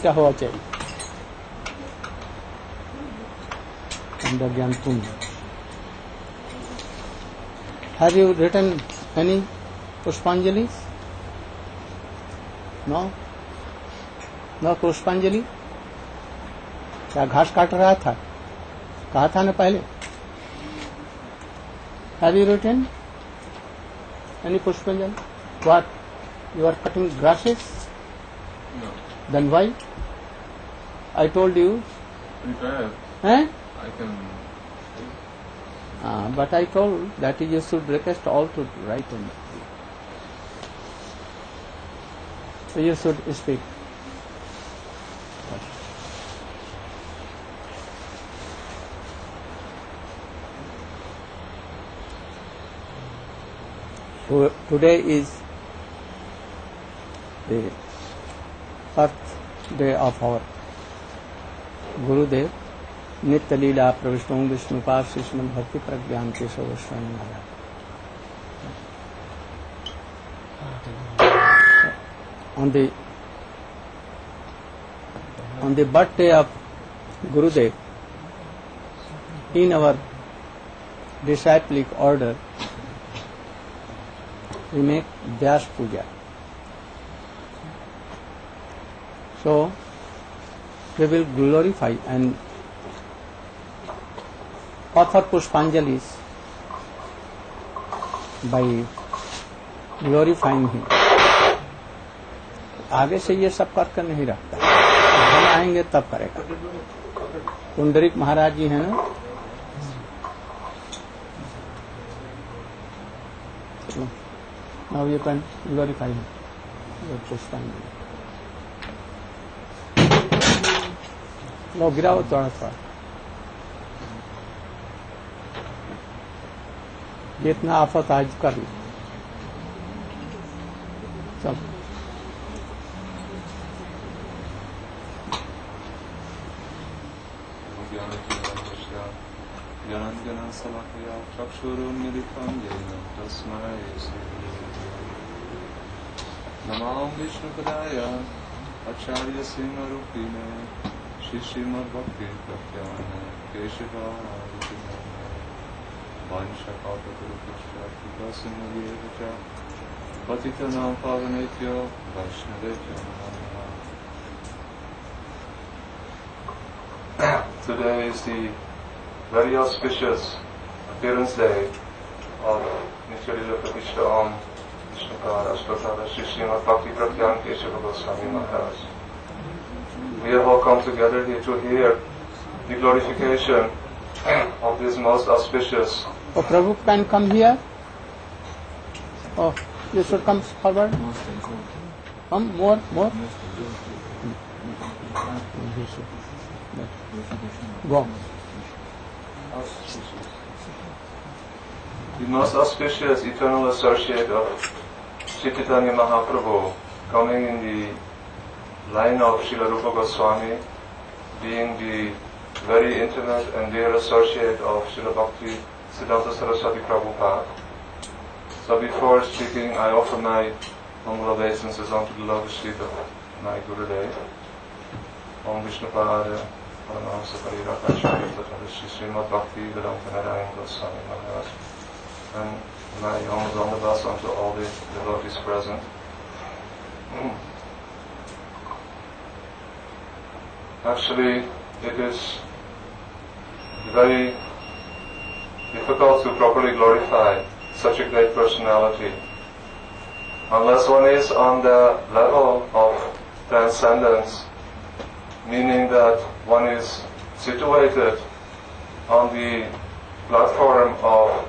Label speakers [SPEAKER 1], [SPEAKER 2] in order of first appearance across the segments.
[SPEAKER 1] दुईटा होना चाहिए अंदर ज्ञान कुंज. Have you written any Pushpanjali? No? No Pushpanjali? क्या घास काट रहा था? कहा था ना पहले? Have you written any Pushpanjali? What? You are cutting grasses?
[SPEAKER 2] No.
[SPEAKER 1] Then why? I told you.
[SPEAKER 2] If I have,
[SPEAKER 1] Eh?
[SPEAKER 2] I can.
[SPEAKER 1] But I told that you should request all to write in. So you should speak. Today is the birthday of our Gurudev, Nitya Leela Pravishnu Vishnupad Srila Bhaktiprajnana Keshava Swami Maharaj. On the birthday of Gurudev, in our disciplic order, we make Vyas Puja. So, we will glorify and offer Pushpanjalis by glorifying him. आगे से ये सब करके नहीं रखता, हम आएंगे तब करेगा. पुंडरीक महाराज जी हैं ना, now you can glorify him. Pushpanjali. लो गिराओ थोड़ा थोड़ा, जितना आफत आज कर लो सब.
[SPEAKER 2] नमां विष्णुपदाय आचार्य सिंहरूपिणे श्रीमद् भक्तिप्रज्ञान केशवा वाञ्छाकल्पतरुभ्यश्च पतितानां पावनेभ्यो वैष्णवेभ्यो नमो नमः. Today is the very auspicious appearance day of Nitya Leela Pratishtha Om Vishnupad Ashtottara Sri Srimad Bhaktiprajnana Keshava Goswami Maharaj. We have all come together here to hear the glorification of this most auspicious.
[SPEAKER 1] Oh, Prabhu can come here. Oh, you should come forward. Come more. Go.
[SPEAKER 2] The most auspicious eternal associate of Sri Chaitanya Mahaprabhu, coming in the line of Srila Rupa Goswami, being the very intimate and dear associate of Srila Bhakti Siddhanta Saraswati Prabhupada. So before speaking, I offer my humble obeisances unto the lotus feet of my Gurudev. Om Vishnupada, Paramahamsa Parirakacharya, Tathata Sri Srimad Bhakti Vedanta Narayana Goswami Maharaj. And my humble omnibus unto all the devotees present. Actually, it is very difficult to properly glorify such a great personality unless one is on the level of transcendence, meaning that one is situated on the platform of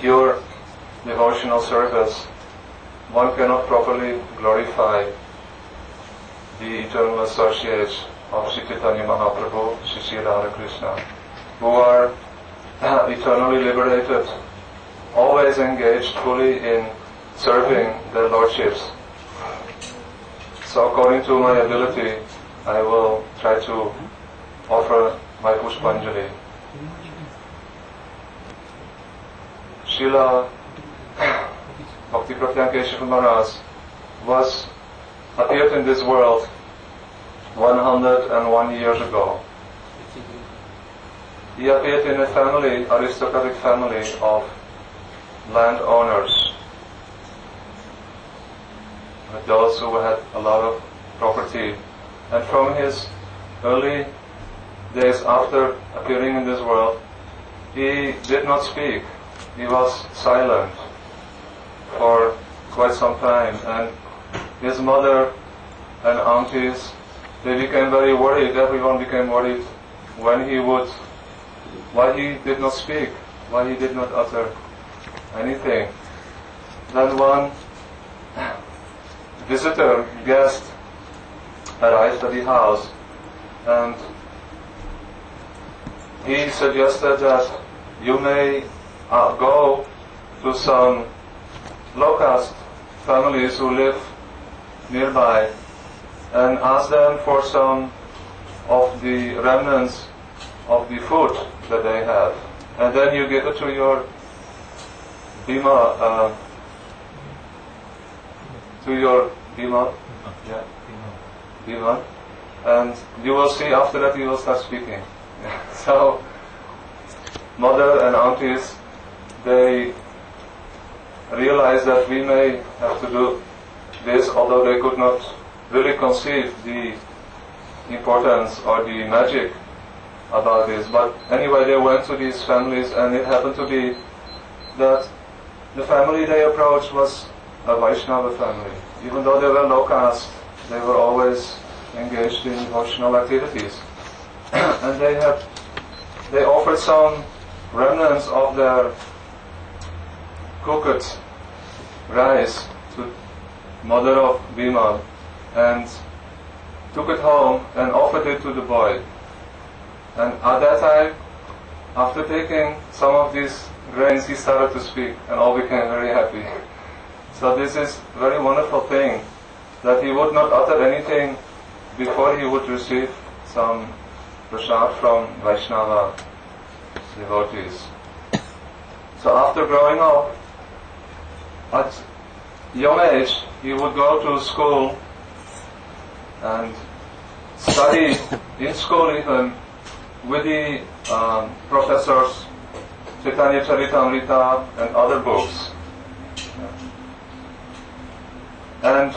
[SPEAKER 2] pure devotional service. One cannot properly glorify the eternal associates of Sri Chaitanya Mahaprabhu, Sri Radha Krsna, who are eternally liberated, always engaged fully in serving their lordships. So according to my ability, I will try to offer my Pushpanjali. Srila Bhaktiprajnana Keshava Maharaj appeared in this world 101 years ago. He appeared in a family, aristocratic family of landowners, those who had a lot of property. And from his early days after appearing in this world, he did not speak. He was silent for quite some time. And his mother and aunties, they became very worried. Everyone became worried why he did not speak, why he did not utter anything. Then one guest arrived at the house, and he suggested that you may go to some low-caste families who live nearby and ask them for some of the remnants of the food that they have, and then you give it to your bima, and you will see after that he will start speaking. So, mother and aunties, they realized that we may have to do this, although they could not really conceive the importance or the magic about this. But anyway, they went to these families, and it happened to be that the family they approached was a Vaishnava family. Even though they were low caste, they were always engaged in devotional activities. And they offered some remnants of their cooked rice to mother of Bhima, and took it home and offered it to the boy. And at that time, after taking some of these grains, he started to speak, and all became very happy. So this is a very wonderful thing, that he would not utter anything before he would receive some prasad from Vaishnava devotees. So after growing up, at young age, he would go to school and study in school even with the professors, Chaitanya Charitamrita and other books. And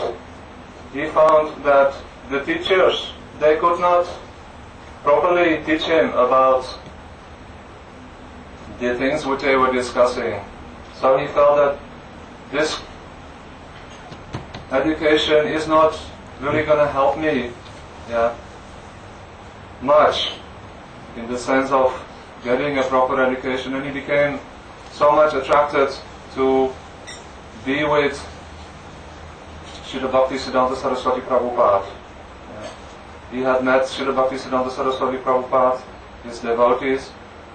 [SPEAKER 2] he found that the teachers, they could not properly teach him about the things which they were discussing. So he felt that this education is not really going to help me much in the sense of getting a proper education, and he became so much attracted to be with Srila Bhaktisiddhanta Saraswati Prabhupada. He had met Srila Bhaktisiddhanta Saraswati Prabhupada, his devotees,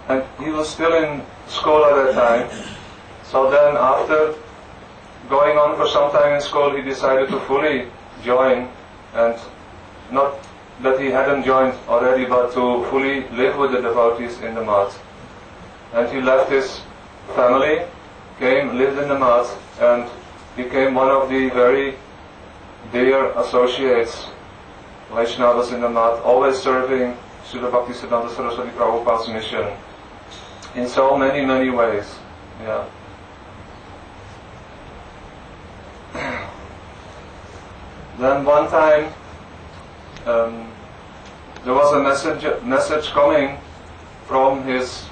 [SPEAKER 2] and he was still in school at that time. So then after going on for some time in school, he decided to fully join, and not that he hadn't joined already, but to fully live with the devotees in the mat. And he left his family, lived in the mat, and became one of the very dear associates, Vaishnavas in the mat, always serving Srila Bhaktisiddhanta Saraswati Prabhupada's mission in so many, many ways. Then one time, there was a message coming from his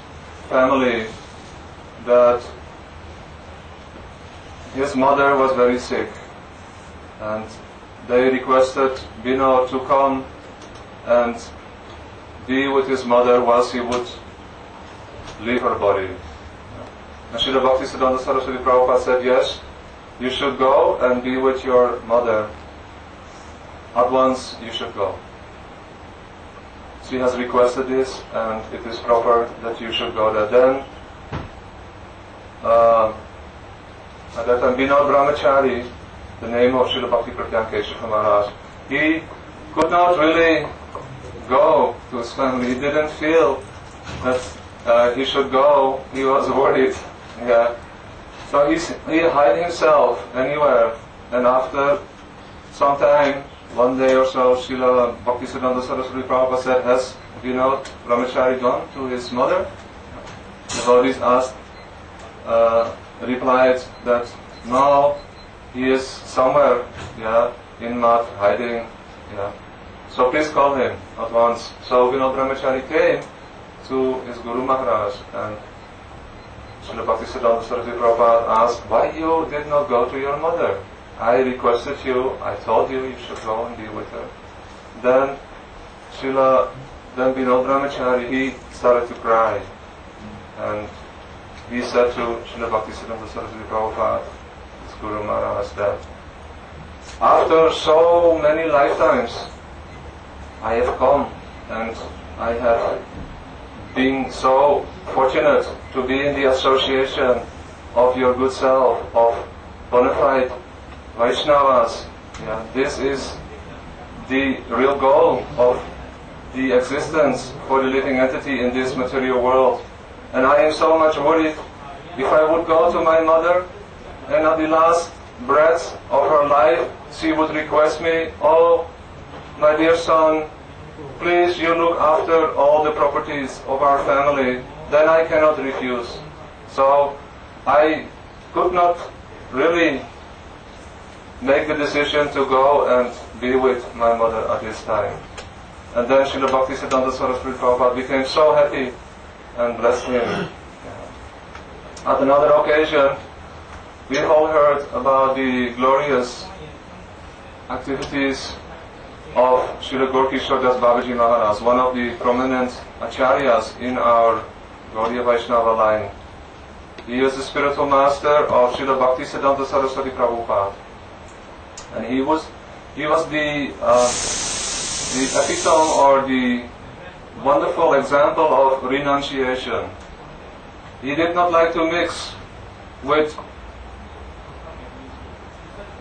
[SPEAKER 2] family that his mother was very sick, and they requested Bino to come and be with his mother whilst he would leave her body. And Srila Bhaktisiddhanta Saraswati Prabhupada said, yes, you should go and be with your mother. At once you should go. She has requested this, and it is proper that you should go there. Then, at that time, Vinod Brahmachari, the name of Srila Bhaktiprajnana Keshava Maharaj, he could not really go to his family. He didn't feel that he should go. He was worried. So he hid himself anywhere, and after some time one day or so, Srila Bhaktisiddhanta Saraswati Prabhupada said, has Vinod Brahmachari gone to his mother? The devotees asked, replied that no, he is somewhere, in mud, hiding, So please call him at once. So Vinod Brahmachari came to his Guru Maharaj, and Srila Bhaktisiddhanta Saraswati Prabhupada asked, why you did not go to your mother? I requested you, I told you you should go and be with her. Then Vinod Brahmachari, he started to cry. And he said to Srila Bhaktisiddhanta Saraswati Prabhupada, his Guru Maharaj, that after so many lifetimes, I have come and I have been so fortunate to be in the association of your good self, of bona fide Vaishnavas. This is the real goal of the existence for the living entity in this material world. And I am so much worried if I would go to my mother and at the last breath of her life she would request me, oh, my dear son, please you look after all the properties of our family, then I cannot refuse. So I could not really make the decision to go and be with my mother at this time. And then Srila Bhaktisiddhanta Saraswati Prabhupada became so happy and blessed him. At another occasion, we all heard about the glorious activities of Srila Gaurkishore Das Babaji Maharaj, one of the prominent acharyas in our Gaudiya Vaishnava line. He is the spiritual master of Srila Bhaktisiddhanta Saraswati Prabhupada. And he was the epitome or the wonderful example of renunciation. He did not like to mix with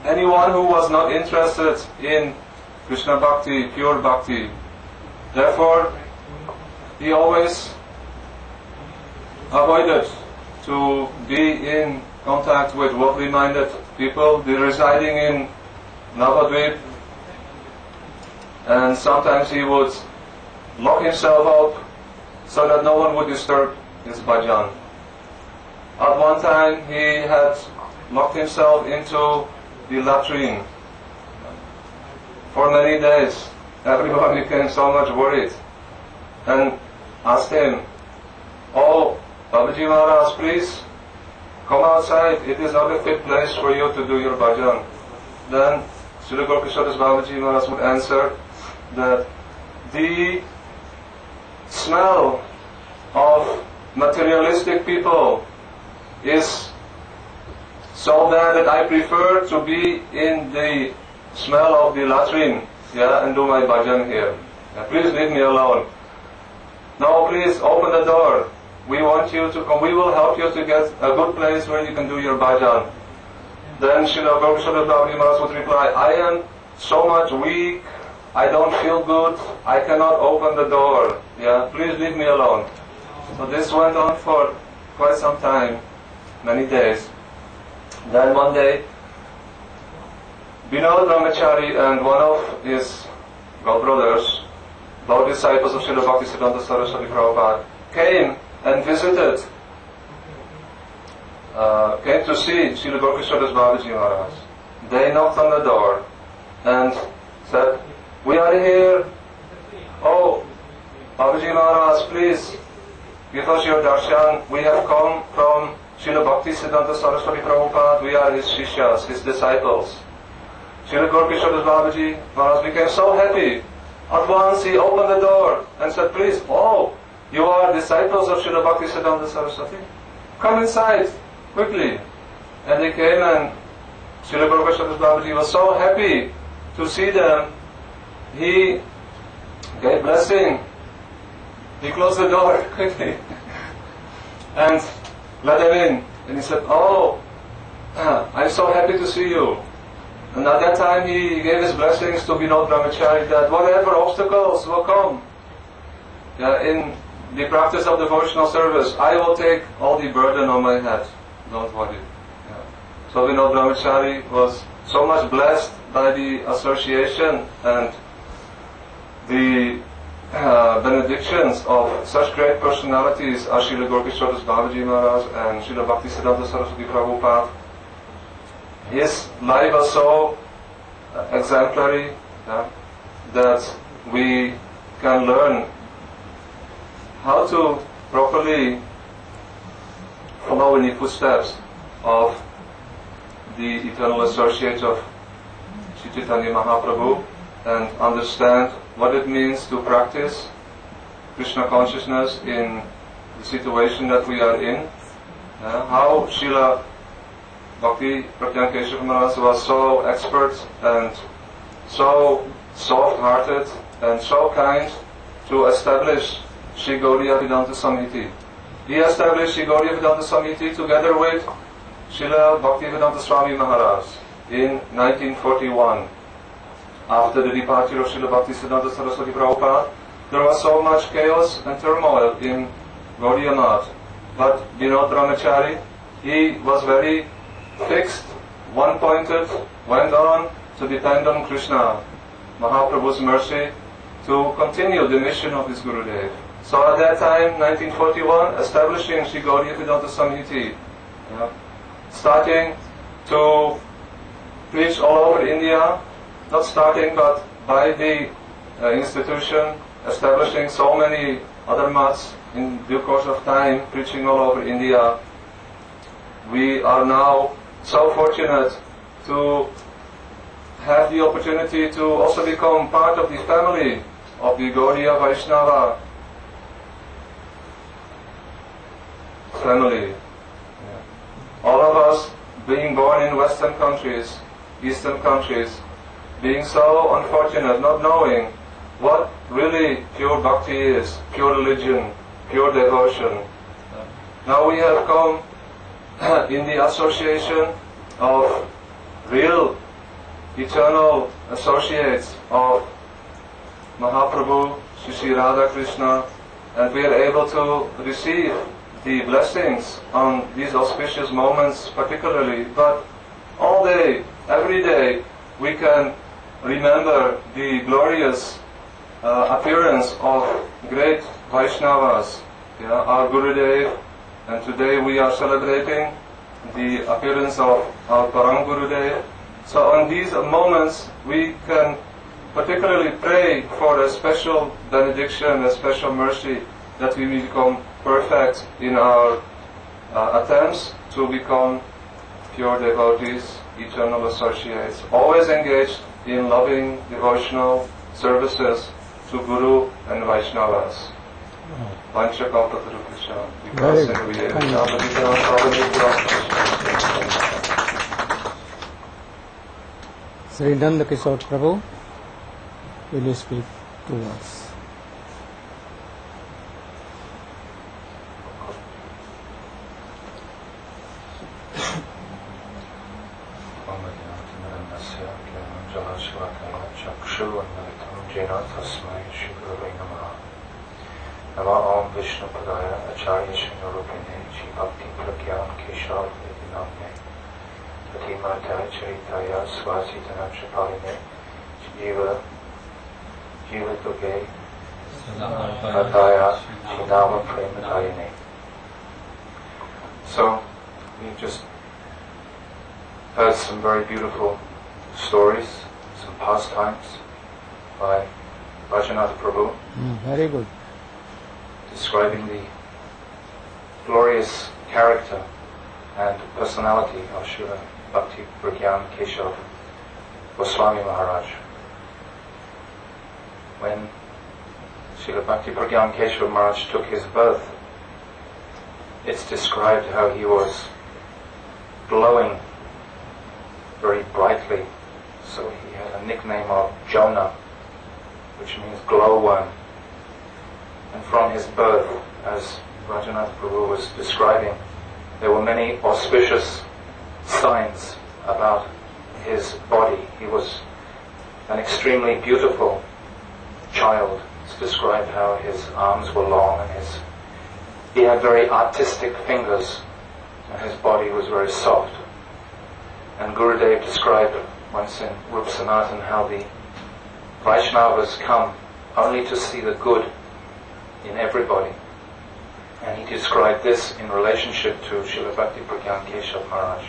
[SPEAKER 2] anyone who was not interested in Krishna Bhakti, pure Bhakti. Therefore, he always avoided to be in contact with worldly-minded people residing in Navadvip, and sometimes he would lock himself up so that no one would disturb his bhajan. At one time he had locked himself into the latrine for many days. Everyone became so much worried and asked him, oh, Babaji Maharaj, please come outside, it is not a fit place for you to do your bhajan. Then Srila Gaurkishore Babaji Maharaj would answer that the smell of materialistic people is so bad that I prefer to be in the smell of the latrine, and do my bhajan here. Please leave me alone. No, please open the door. We want you to come. We will help you to get a good place where you can do your bhajan. Then Srila Gaurkishore Babaji Maharaj would reply, I am so much weak, I don't feel good, I cannot open the door. Please leave me alone. So this went on for quite some time, many days. Then one day, Vinod Brahmachari and one of his godbrothers, both disciples of Srila Bhaktisiddhanta Saraswati Prabhupada, came and visited, came to see Srila Gaurkishore Babaji Maharaj. They knocked on the door and said, we are here. Oh, Babaji Maharaj, please give us your darshan. We have come from Srila Bhaktisiddhanta Saraswati Prabhupada. We are his shishyas, his disciples. Srila Gaurkishore Babaji Maharaj became so happy. At once he opened the door and said, please, oh, you are disciples of Srila Bhaktisiddhanta Saraswati? Come inside, quickly. And they came, and Srila Gaurkishore Babaji was so happy to see them. He gave blessing. He closed the door quickly and let them in. And he said, oh, I'm so happy to see you. And at that time he gave his blessings to Vinod Brahmachari that whatever obstacles will come in the practice of devotional service, I will take all the burden on my head. Don't worry. So Vinod Brahmachari was so much blessed by the association and the benedictions of such great personalities as Srila Gurudeva Babaji Maharaj and Srila Bhaktisiddhanta Saraswati Prabhupada. His life was so exemplary that we can learn how to properly follow in the footsteps of the eternal associates of Sri Chaitanya Mahaprabhu and understand what it means to practice Krishna consciousness in the situation that we are in. How Srila Bhaktiprajnana Keshava Maharaj was so expert and so soft-hearted and so kind to establish Sri Gaudiya Vedanta Samiti. He established Sri Gaudiya Vedanta Samiti together with Srila Bhaktivedanta Swami Maharaj in 1941. After the departure of Srila Bhaktisiddhanta Saraswati Prabhupada, there was so much chaos and turmoil in Gaudiya Math. But Vinod Brahmachari, he was very fixed, one-pointed, went on to depend on Krishna, Mahaprabhu's mercy, to continue the mission of his Gurudev. So at that time, 1941, establishing Sri Gaudiya Vedanta Samiti, starting to preach all over India, not starting but by the institution, establishing so many other mats in due course of time, preaching all over India. We are now so fortunate to have the opportunity to also become part of the family of the Gaudiya Vaishnava family. All of us being born in Western countries, Eastern countries, being so unfortunate, not knowing what really pure bhakti is, pure religion, pure devotion. Now we have come in the association of real, eternal associates of Mahaprabhu, Sri Radha Krishna, and we are able to receive the blessings on these auspicious moments particularly, but all day, every day, we can remember the glorious appearance of great Vaishnavas, our Gurudev, and today we are celebrating the appearance of our Param Gurudev. So on these moments, we can particularly pray for a special benediction, a special mercy, that we become perfect in our attempts to become pure devotees, eternal associates, always engaged in loving devotional services to Guru and Vaishnavas.
[SPEAKER 1] Sri Nanda Kishore Prabhu, will you speak to us?
[SPEAKER 3] Nama Om Vishnu Padaya Acharya Srinurupine Shri Bhaktiprajnana Keshava Namne Pt1 Charitaya Swasitanam Shapaline Jiva Duge Padaya Shinama Premadayane. So, we just heard some very beautiful stories, some pastimes by Bhajanatha Prabhu.
[SPEAKER 1] Very good.
[SPEAKER 3] Describing the glorious character and personality of Srila Bhaktiprajnana Keshava Goswami Maharaj. When Srila Bhaktiprajnana Keshava Maharaj took his birth, it's described how he was glowing very brightly. So he had a nickname of Jonah, which means glowworm. And from his birth, as Bhajanatha Prabhu was describing, there were many auspicious signs about his body. He was an extremely beautiful child. It's described how his arms were long and he had very artistic fingers and his body was very soft. And Gurudev described once in Rup Sanatan, how the Vaishnavas come only to see the good in everybody. And he described this in relationship to Srila Bhaktiprajnana Keshava Maharaj.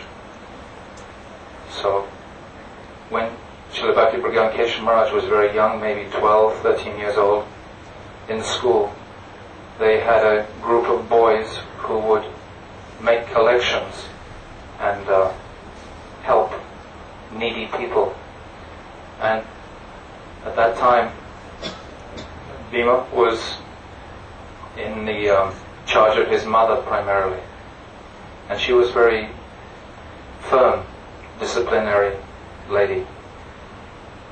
[SPEAKER 3] So, when Srila Bhaktiprajnana Keshava Maharaj was very young, maybe 12, 13 years old, in school, they had a group of boys who would make collections and help needy people. And at that time, Bhima was in the charge of his mother primarily. And she was very firm, disciplinary lady.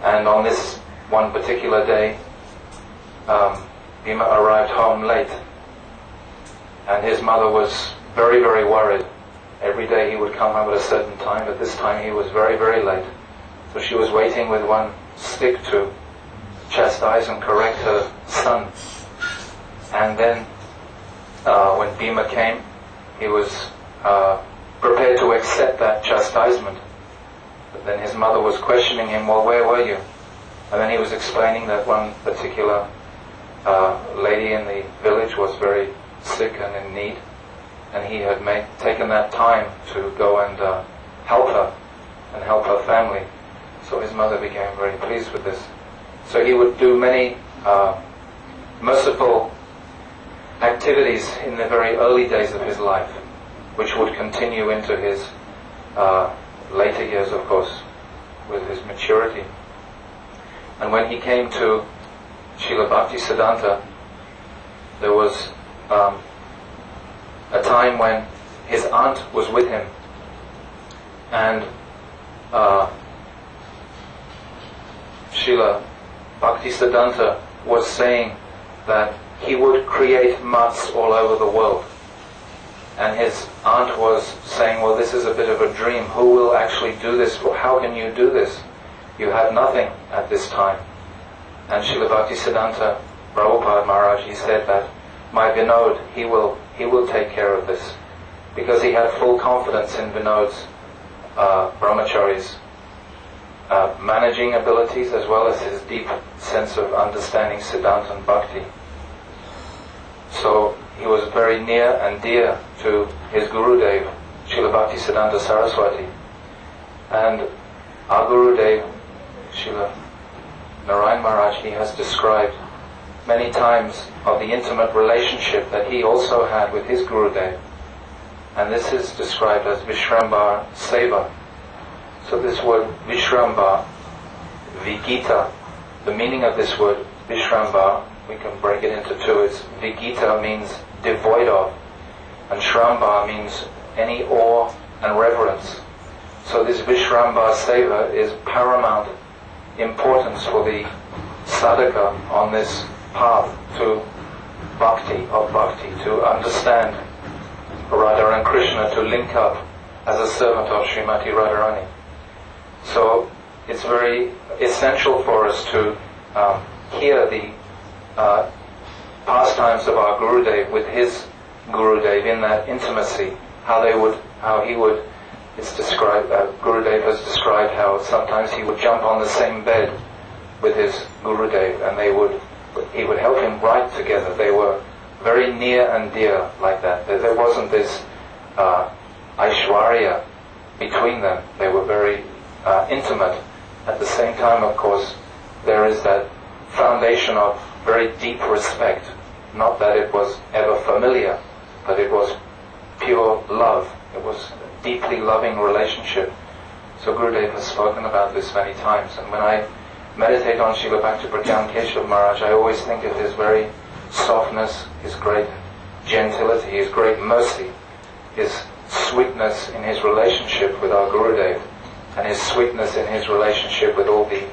[SPEAKER 3] And on this one particular day, Bhima arrived home late. And his mother was very, very worried. Every day he would come home at a certain time, but this time he was very, very late. So she was waiting with one stick to chastise and correct her son. And then when Bhima came, he was prepared to accept that chastisement. But then his mother was questioning him, well, where were you? And then he was explaining that one particular lady in the village was very sick and in need, and he had taken that time to go and help her and help her family. So his mother became very pleased with this. So he would do many merciful activities in the very early days of his life, which would continue into his later years, of course, with his maturity. And when he came to Srila Bhaktisiddhanta, there was a time when his aunt was with him, and Srila Bhaktisiddhanta was saying that he would create mutts all over the world. And his aunt was saying, well, this is a bit of a dream. Who will actually do this? Well, how can you do this? You have nothing at this time. And Srila Bhaktisiddhanta Prabhupada Maharaj, he said that my Vinod, he will take care of this. Because he had full confidence in Vinod's brahmachari's managing abilities, as well as his deep sense of understanding Siddhanta and Bhakti. So he was very near and dear to his Gurudev, Srila Bhaktisiddhanta Saraswati. And our Gurudev, Srila Narayan Maharaj, he has described many times of the intimate relationship that he also had with his Gurudev. And this is described as Vishrambar Seva. So this word Vishrambar, Vigita, the meaning of this word Vishrambar, we can break it into two. It's Vigita means devoid of, and Shrambar means any awe and reverence. So this Vishrambar Seva is paramount importance for the sadhaka on this path to bhakti, to understand Radha and Krishna, to link up as a servant of Srimati Radharani. So it's very essential for us to hear the pastimes of our Gurudev with his Gurudev in that intimacy, how he would, it's described, Gurudev has described how sometimes he would jump on the same bed with his Gurudev, and he would help him write together. They were very near and dear like that. There wasn't this Aishwarya between them. They were very intimate. At the same time, of course, there is that foundation of very deep respect. Not that it was ever familiar, but it was pure love. It was a deeply loving relationship. So Gurudev has spoken about this many times. And when I meditate on Srila Bhaktiprajnana Keshava Maharaj, I always think of his very softness, his great gentility, his great mercy, his sweetness in his relationship with our Gurudev, and his sweetness in his relationship with all the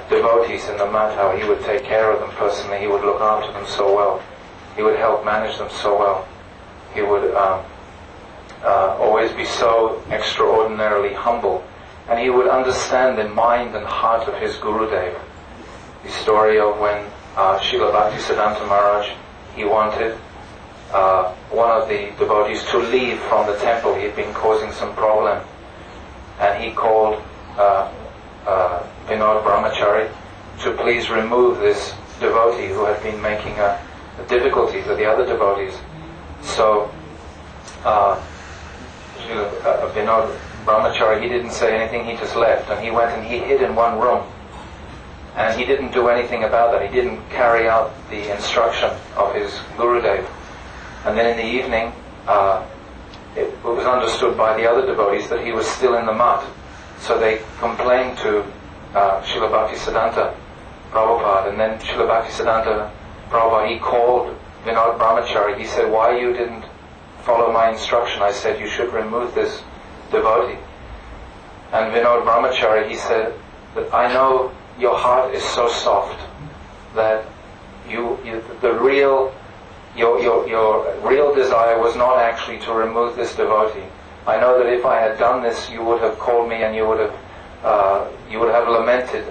[SPEAKER 3] devotees in the mat, how he would take care of them personally. He would look after them so well. He would help manage them so well. He would always be so extraordinarily humble. And he would understand the mind and heart of his Gurudev. The story of when Srila Bhaktisiddhanta Maharaj, he wanted one of the devotees to leave from the temple. He had been causing some problem. And he called Brahmachari to please remove this devotee who had been making a difficulty for the other devotees. So Vinod Brahmachari, he didn't say anything, he just left, and he went and he hid in one room. And he didn't do anything about that. He didn't carry out the instruction of his Gurudev. And then in the evening, it was understood by the other devotees that he was still in the mud. So they complained to Srila Bhaktisiddhanta Prabhupada, and then Srila Bhaktisiddhanta Prabhupada, he called Vinod Brahmachari. He said, "Why you didn't follow my instruction? I said you should remove this devotee." And Vinod Brahmachari, he said that I know your heart is so soft that your real desire was not actually to remove this devotee. I know that if I had done this, you would have called me and you would have lamented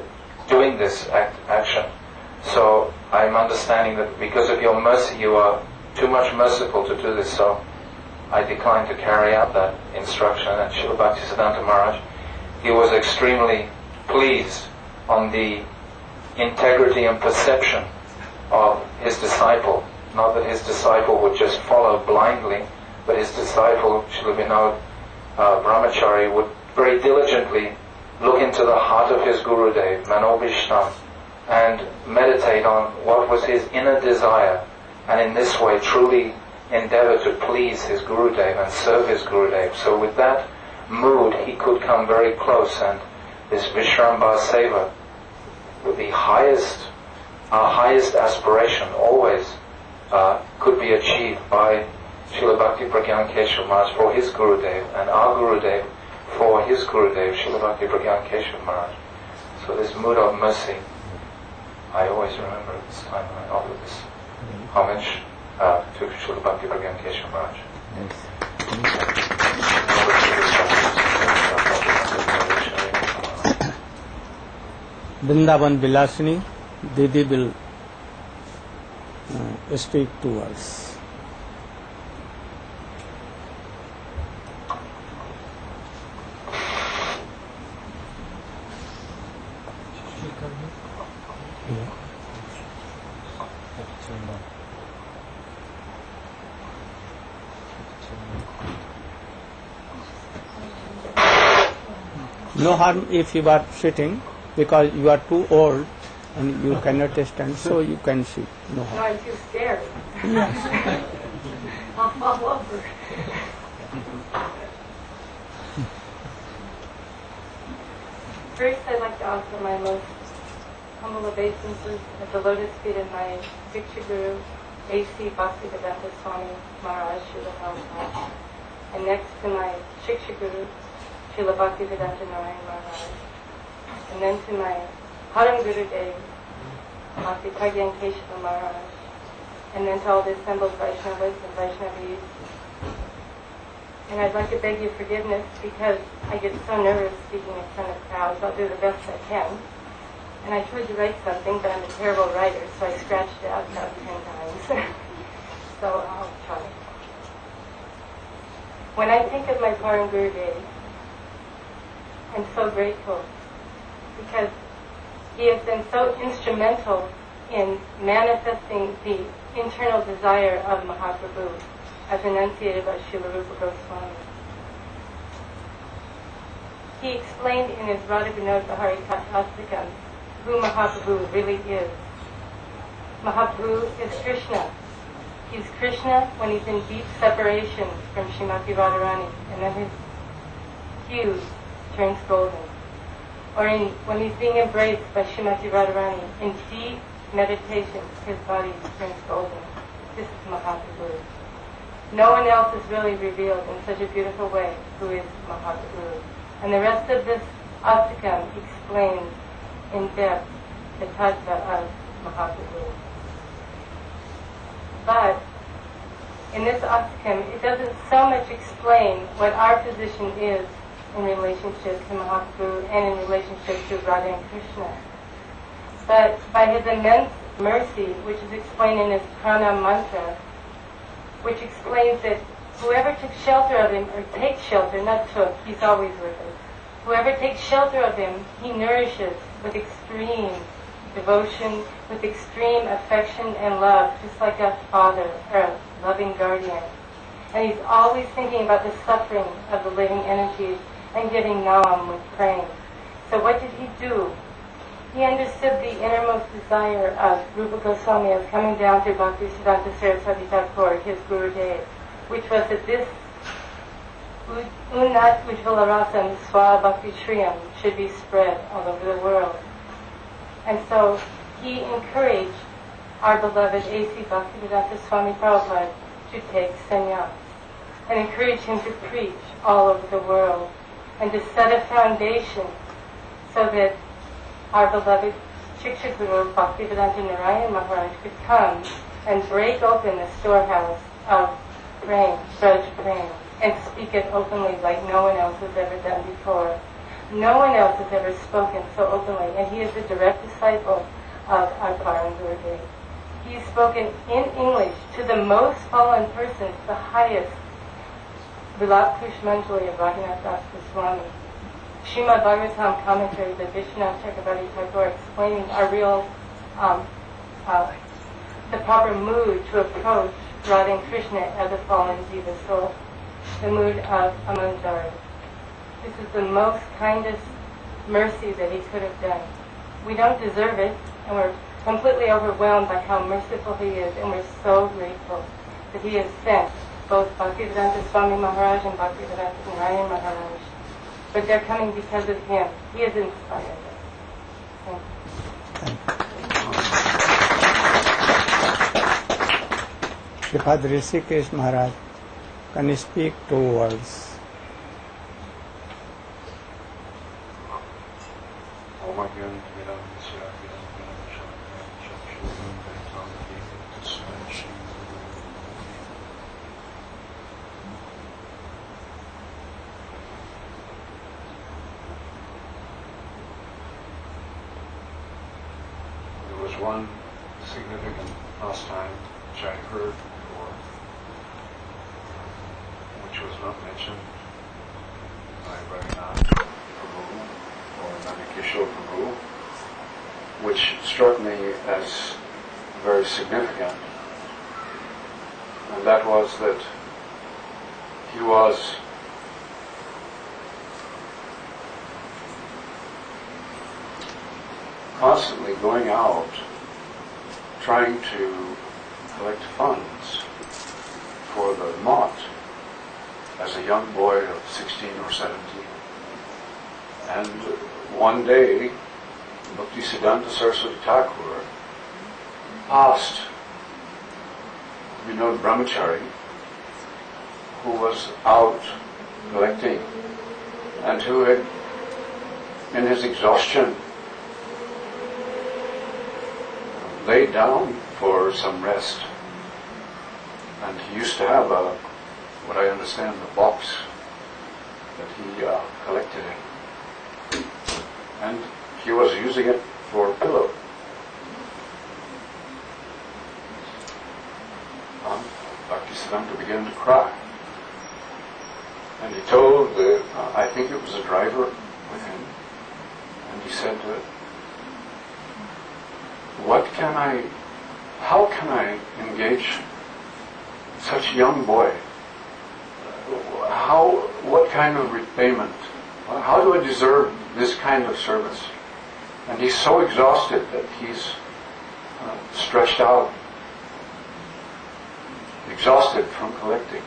[SPEAKER 3] doing this action. So I'm understanding that because of your mercy, you are too much merciful to do this. So I declined to carry out that instruction. And Srila Bhaktisiddhanta Maharaj, he was extremely pleased on the integrity and perception of his disciple. Not that his disciple would just follow blindly, but his disciple, Srila Vinod Brahmachari, would very diligently look into the heart of his Gurudev, Manobhishtam, and meditate on what was his inner desire, and in this way truly endeavor to please his Gurudev and serve his Gurudev. So with that mood, he could come very close, and this Vishrambhar Seva, with the highest aspiration always could be achieved by Srila Bhaktiprajnana Keshava Maharaj for his Gurudev, and our Gurudev for his Gurudev, Srila Bhaktiprajnana Keshava Maharaj. So this mood of mercy, I always remember at this time when I offer this homage to Srila Bhaktiprajnana Keshava Maharaj.
[SPEAKER 1] Vrindavan Vilasini, Didi will speak to us. No harm if you are sitting, because you are too old and you cannot stand, so you can sit. No harm.
[SPEAKER 4] No, I'm too scared. I'll fall over. First, I'd like to offer my most humble obeisances at the lotus feet of my Diksha Guru, A.C. Bhaktivedanta Swami Maharaj, Srila Prabhupada, and next to my Shiksha Guru, Srila Bhaktivedanta Narayan Maharaj, and then to my Param Gurudev, Bhaktiprajnana Keshava Maharaj, and then to all the assembled Vaishnavas and Vaishnavis. And I'd like to beg your forgiveness because I get so nervous speaking in front of crowds. I'll do the best I can. And I tried to write something, but I'm a terrible writer, so I scratched it out about 10 times. So I'll try. When I think of my Param Gurudev, I'm so grateful because he has been so instrumental in manifesting the internal desire of Mahaprabhu as enunciated by Srila Rupa Goswami. He explained in his Radha Vinod Bahari Astakam who Mahaprabhu really is. Mahaprabhu is Krishna. He's Krishna when he's in deep separation from Srimati Radharani, and then his hue turns golden. Or when he's being embraced by Srimati Radharani, in deep meditation, his body turns golden. This is Mahaprabhu. No one else is really revealed in such a beautiful way who is Mahaprabhu. And the rest of this Astakam explains in depth the tattva of Mahaprabhu. But in this Astakam, it doesn't so much explain what our position is in relationship to Mahaprabhu and in relationship to Radha and Krishna. But by his immense mercy, which is explained in his pranam mantra, which explains that whoever took shelter of him, or takes shelter, not took, he's always with us. Whoever takes shelter of him, he nourishes with extreme devotion, with extreme affection and love, just like a father or a loving guardian. And he's always thinking about the suffering of the living entities and giving nam with praying. So what did he do? He understood the innermost desire of Rupa Goswami as coming down through Bhaktisiddhanta Saraswati Thakur, his Gurudeva, which was that this Unnat Ujjvala Rasam Swa Bhakti Shriyam should be spread all over the world. And so he encouraged our beloved A.C. Bhaktivedanta Swami Prabhupada to take sannyas and encouraged him to preach all over the world and to set a foundation so that our beloved Shiksha Guru Bhaktivedanta Narayan Maharaj could come and break open the storehouse of praying, Braj praying, and speak it openly like no one else has ever done before. No one else has ever spoken so openly, and he is a direct disciple of our Param Gurudeva. He has spoken in English to the most fallen persons, the highest Vilap Kushmanjali of Raghunath Das Goswami. Srimad Bhagavatam commentaries of Vishwanath Chakravarti Thakur explaining our real, the proper mood to approach Radha and Krishna as a fallen jiva soul, the mood of a manjari. This is the most kindest mercy that he could have done. We don't deserve it, and we're completely overwhelmed by how merciful he is, and we're so grateful that he has sent both Bhaktivedanta Swami Maharaj and Bhaktivedanta Narayan Maharaj. But they're coming because of him. He has inspired us. Thank you.
[SPEAKER 1] Sripad Rishikesh Maharaj, can you speak 2 words?
[SPEAKER 5] One significant pastime which I heard before, which was not mentioned by Raghunath Prabhu or Nandikishore Prabhu, which struck me as very significant, and that was that he was constantly going out trying to collect funds for the mott as a young boy of 16 or 17. And one day, Bhaktisiddhanta Saraswati Thakur asked Vinod Brahmachari, who was out collecting and who had, in his exhaustion, laid down for some rest. And he used to have what I understand, a box that he collected in. And he was using it for a pillow. Bhaktisiddhanta began to cry. And he told I think it was a driver with him, and he said, how can I engage such a young boy? What kind of repayment? How do I deserve this kind of service? And he's so exhausted that he's stretched out, exhausted from collecting.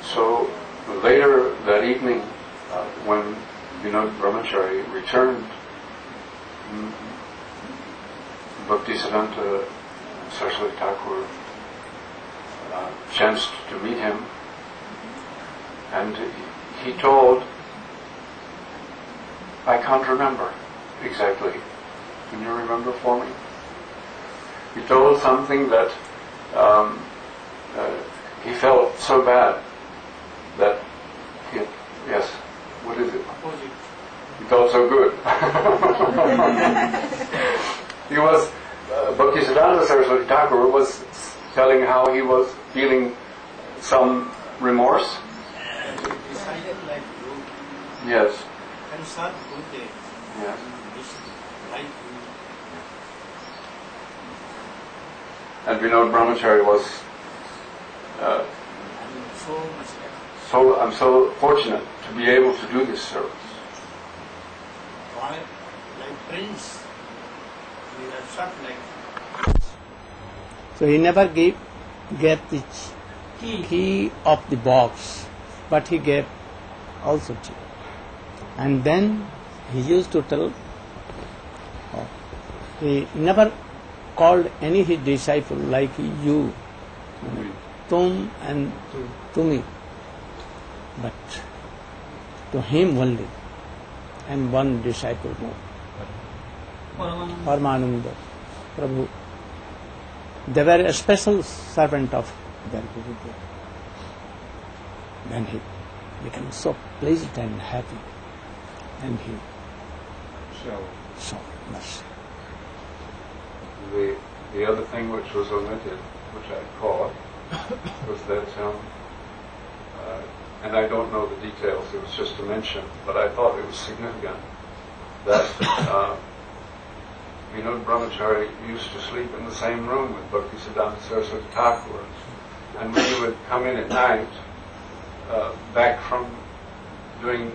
[SPEAKER 5] So later that evening, when Vinod Brahmachari returned, Bhaktisiddhanta Saraswati Thakur chanced to meet him, and he told, I can't remember exactly. Can you remember for me? He told something that he felt so bad that yes, what is it? He felt so good. He was, Bhaktisiddhanta Saraswati Thakur was telling how he was feeling some remorse. Yes.
[SPEAKER 6] And Srila Gurudeva.
[SPEAKER 5] Yes.
[SPEAKER 6] This life.
[SPEAKER 5] And Vinod Brahmachari was
[SPEAKER 6] So much.
[SPEAKER 5] I'm so fortunate to be able to do this service.
[SPEAKER 6] Why? Like prince. We are shot like.
[SPEAKER 1] So he never gave the key of the box, but he gave also key. And then he used to tell, he never called any his disciple like you, tum and tumi, but to him only, and one disciple more. Paramananda, Prabhu. They were a special servant of their Gurudeva. Then he became so pleased and happy, and he showed mercy.
[SPEAKER 5] The other thing which was omitted, which I caught, was that, and I don't know the details, it was just a mention, but I thought it was significant, that Vinod Brahmachari used to sleep in the same room with Bhaktisiddhanta Saraswati Thakur. And when he would come in at night, back from doing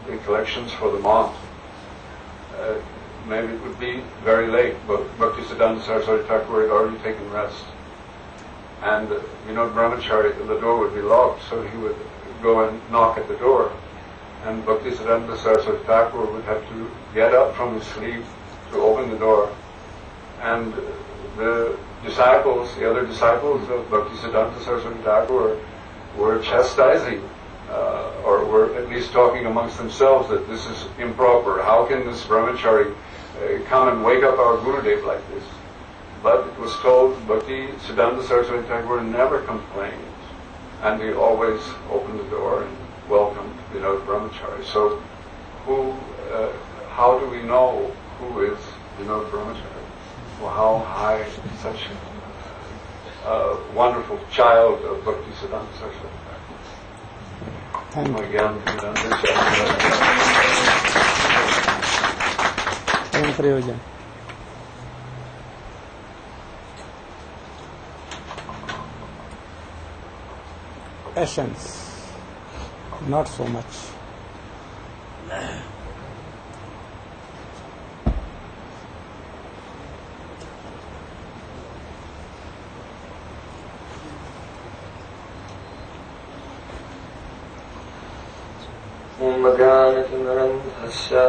[SPEAKER 5] the collections for the month, maybe it would be very late, but Bhaktisiddhanta Saraswati Thakur had already taken rest. And Vinod Brahmachari, the door would be locked, so he would go and knock at the door. And Bhaktisiddhanta Saraswati Thakur would have to get up from his sleep to open the door. And the other disciples of Bhaktisiddhanta Saraswati Thakur were chastising, or were at least talking amongst themselves that this is improper. How can this brahmachari come and wake up our Gurudev like this? But it was told Bhaktisiddhanta Saraswati Thakur never complained, and he always opened the door and welcomed Brahmachari. So how do we know who is Vinod Brahmachari? Well, how high such a wonderful child of Bhaktisiddhanta Saraswati Thakur.
[SPEAKER 1] Thank you.
[SPEAKER 5] Again,
[SPEAKER 1] Prayojan. Essence, not so much.
[SPEAKER 7] Maganatinarandhasya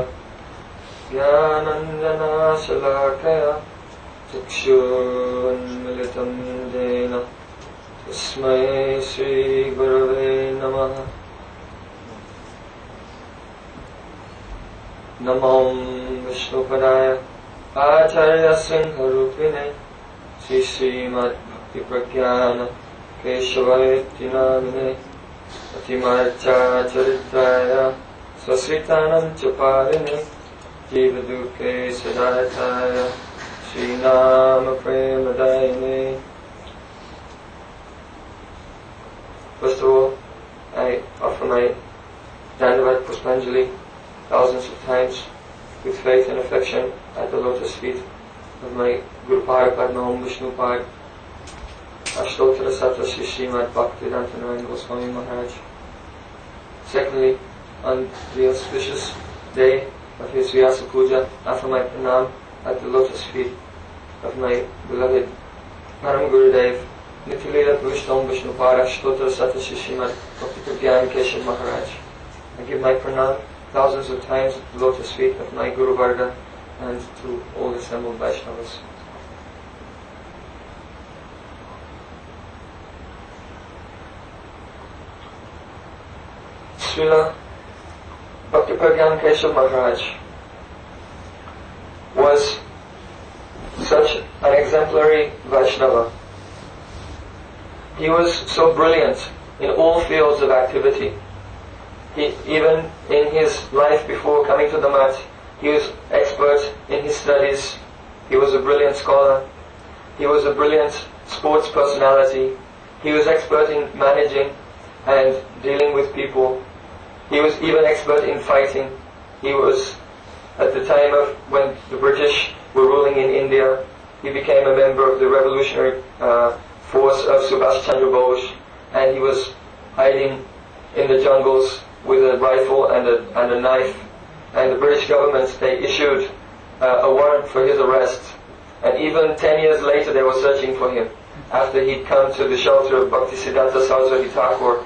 [SPEAKER 7] Jnananjanasalakaya Chakshunmilitam Jena Tasmai Sri Gurave Namaha Namam Vishnupadaya Acharya Singharupine Sri Srimad Bhaktiprajnana Keshava Namine Atimarcha Charitraya Swasritanam Chaparine Jivaduke Sadataya Srinama Premadayane. First of all, I offer my Dandavat Puspanjali thousands of times with faith and affection at the lotus feet of my Guru Padma Om Vishnu Pad Ashtottara Sattva Sri Srimad Bhaktivedanta Goswami Maharaj. Secondly, on the auspicious day of his Vyasa Puja, offer my pranam at the lotus feet of my beloved Param Gurudev, Nityalila Vishnu Vishnu Para Ashtottara Sattva Sri Srimad Bhaktiprajnana Keshava Maharaj. I give my pranam thousands of times at the lotus feet of my Guru Varga and to all assembled Vaishnavas. Srila Bhaktiprajnana Keshava Maharaj was such an exemplary Vaishnava. He was so brilliant in all fields of activity. Even in his life before coming to the mat, he was expert in his studies. He was a brilliant scholar. He was a brilliant sports personality. He was expert in managing and dealing with people. He was even expert in fighting. He was, at the time of when the British were ruling in India, he became a member of the revolutionary force of Subhash Chandra Bose, and he was hiding in the jungles with a rifle and a knife. And the British government, they issued a warrant for his arrest. And even 10 years later, they were searching for him after he'd come to the shelter of Bhaktisiddhanta Saraswati Thakur.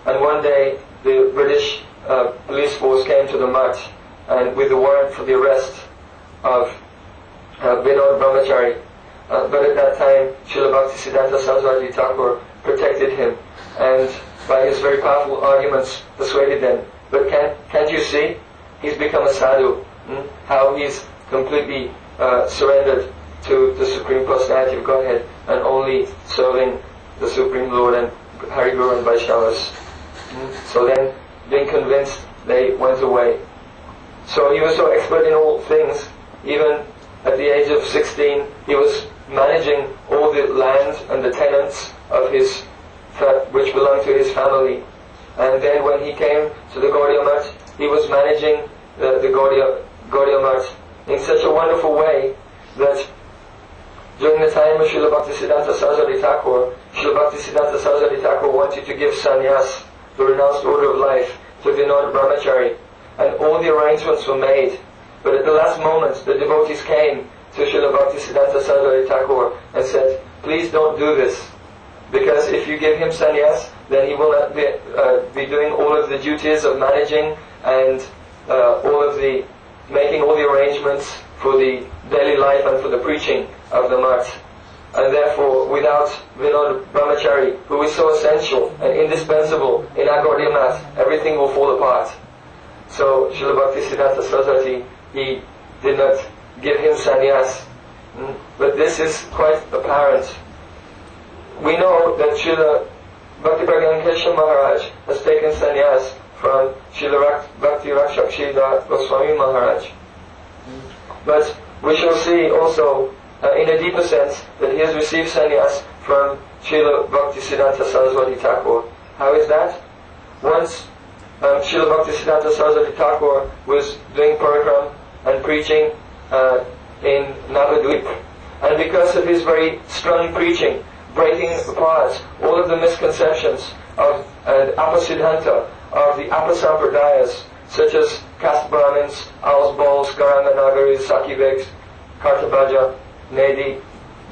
[SPEAKER 7] And one day, the British police force came to the Mutt and with the warrant for the arrest of Vinod Brahmachari. But at that time, Srila Bhaktisiddhanta Saraswati Thakur protected him and by his very powerful arguments persuaded them. But can't you see? He's become a sadhu. How he's completely surrendered to the Supreme Personality of Godhead and only serving the Supreme Lord and Hari Guru and Vaishnavas. So then, being convinced, they went away. So he was so expert in all things, even at the age of 16, he was managing all the land and the tenants of his which belonged to his family. And then when he came to the Gaudiya Math, he was managing the Gaudiya Math in such a wonderful way that during the time of Srila Bhaktisiddhanta Saraswati Thakur, Srila Bhaktisiddhanta Saraswati Thakur wanted to give sannyas, the renounced order of life, to Vinod Brahmachari, and all the arrangements were made. But at the last moment, the devotees came to Srila Bhaktisiddhanta Saraswati Thakur and said, please don't do this, because if you give him sannyas, then he will not be doing all of the duties of managing and making all the arrangements for the daily life and for the preaching of the Math. And therefore, without Vinod Brahmachari, who is so essential and indispensable in our Gaudiya Math, everything will fall apart. So, Srila Bhaktisiddhanta Saraswati, he did not give him sannyas. But this is quite apparent. We know that Srila Bhaktiprajnana Keshava Maharaj has taken sannyas from Srila Bhakti Rakshak Goswami Maharaj. But we shall see also, in a deeper sense, that he has received sannyas from Srila Bhaktisiddhanta Saraswati Thakur. How is that? Once Srila Bhaktisiddhanta Saraswati Thakur was doing program and preaching in Navadvip. And because of his very strong preaching, breaking apart all of the misconceptions of Apasiddhanta, of the Apasampradayas, such as caste Brahmins, Owls, Bowls, Garanga Nagaris, Sakiviks, Kartabhaja, Nedi,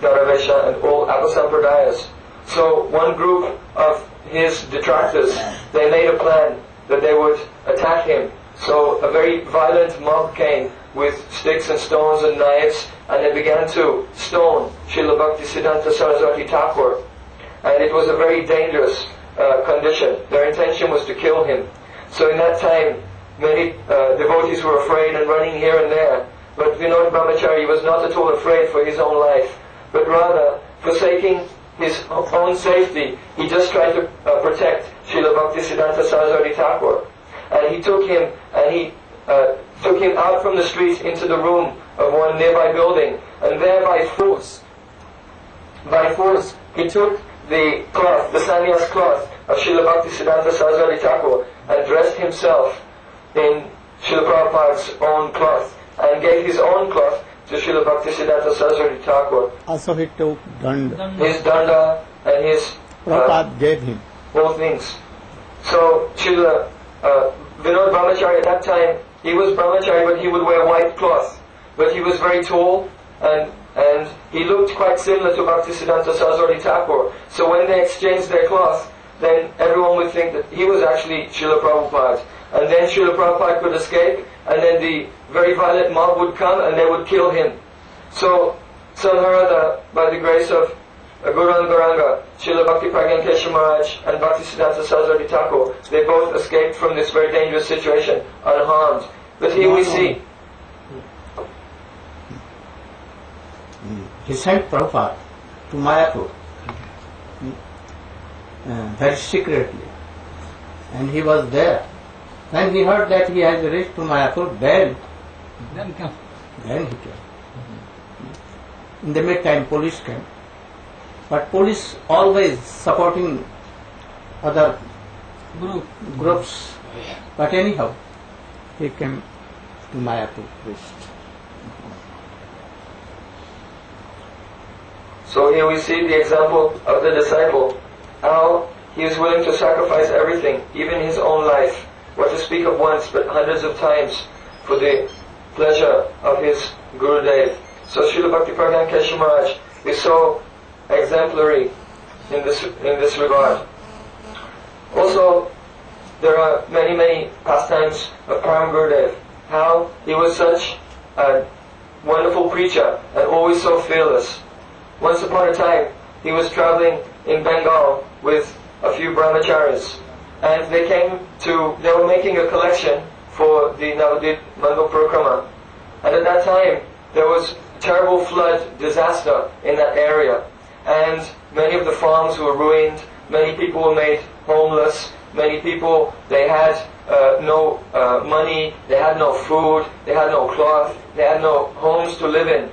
[SPEAKER 7] Dharavesha, and all Apasampradayas. So one group of his detractors, they made a plan that they would attack him. So a very violent mob came with sticks and stones and knives, and they began to stone Srila Bhaktisiddhanta Saraswati Thakur. And it was a very dangerous condition. Their intention was to kill him. So in that time, many devotees were afraid and running here and there. But Vinod Brahmachari was not at all afraid for his own life, but rather, forsaking his own safety, he just tried to protect Srila Bhaktisiddhanta Saraswati Thakur. And he took him out from the street into the room of one nearby building, and there by force, he took the cloth, the sannyas cloth of Srila Bhaktisiddhanta Saraswati Thakur, and dressed himself in Srila Prabhupada's own cloth, and gave his own cloth to Srila Bhaktisiddhanta Saraswati Thakur.
[SPEAKER 1] Also he took danda.
[SPEAKER 7] His danda and his
[SPEAKER 1] Prabhupada gave him.
[SPEAKER 7] all things. So Srila Vinod Brahmachari at that time, he was Brahmachari, but he would wear white cloth. But he was very tall, and he looked quite similar to Bhaktisiddhanta Saraswati Thakur. So when they exchanged their cloth, then everyone would think that he was actually Srila Prabhupada. And then Srila Prabhupada could escape, and then the very violent mob would come and they would kill him. So somehow or other, by the grace of Guru and Gauranga, Srila Bhaktiprajnana Keshava Maharaj and Bhaktisiddhanta Saraswati Thakur, they both escaped from this very dangerous situation unharmed. But here we see.
[SPEAKER 1] He sent Prabhupada to Mayapur very secretly, and he was there. When he heard that he has reached to Mayapur, then he came. In the meantime, police came. But police always supporting other groups But anyhow, he came to Mayapur priest.
[SPEAKER 7] So here we see the example of the disciple, how he is willing to sacrifice everything, even his own life, what to speak of once, but hundreds of times, for the pleasure of his Gurudev. So Srila Bhaktiprajnana Keshava is so exemplary in this regard. Also, there are many pastimes of Param Gurudev, how he was such a wonderful preacher and always so fearless. Once upon a time, he was traveling in Bengal with a few brahmacharis, and they were making a collection for the Navadvip Mandal Parikrama. And at that time, there was terrible flood disaster in that area, and many of the farms were ruined, many people were made homeless, many people, they had no money, they had no food, they had no cloth, they had no homes to live in.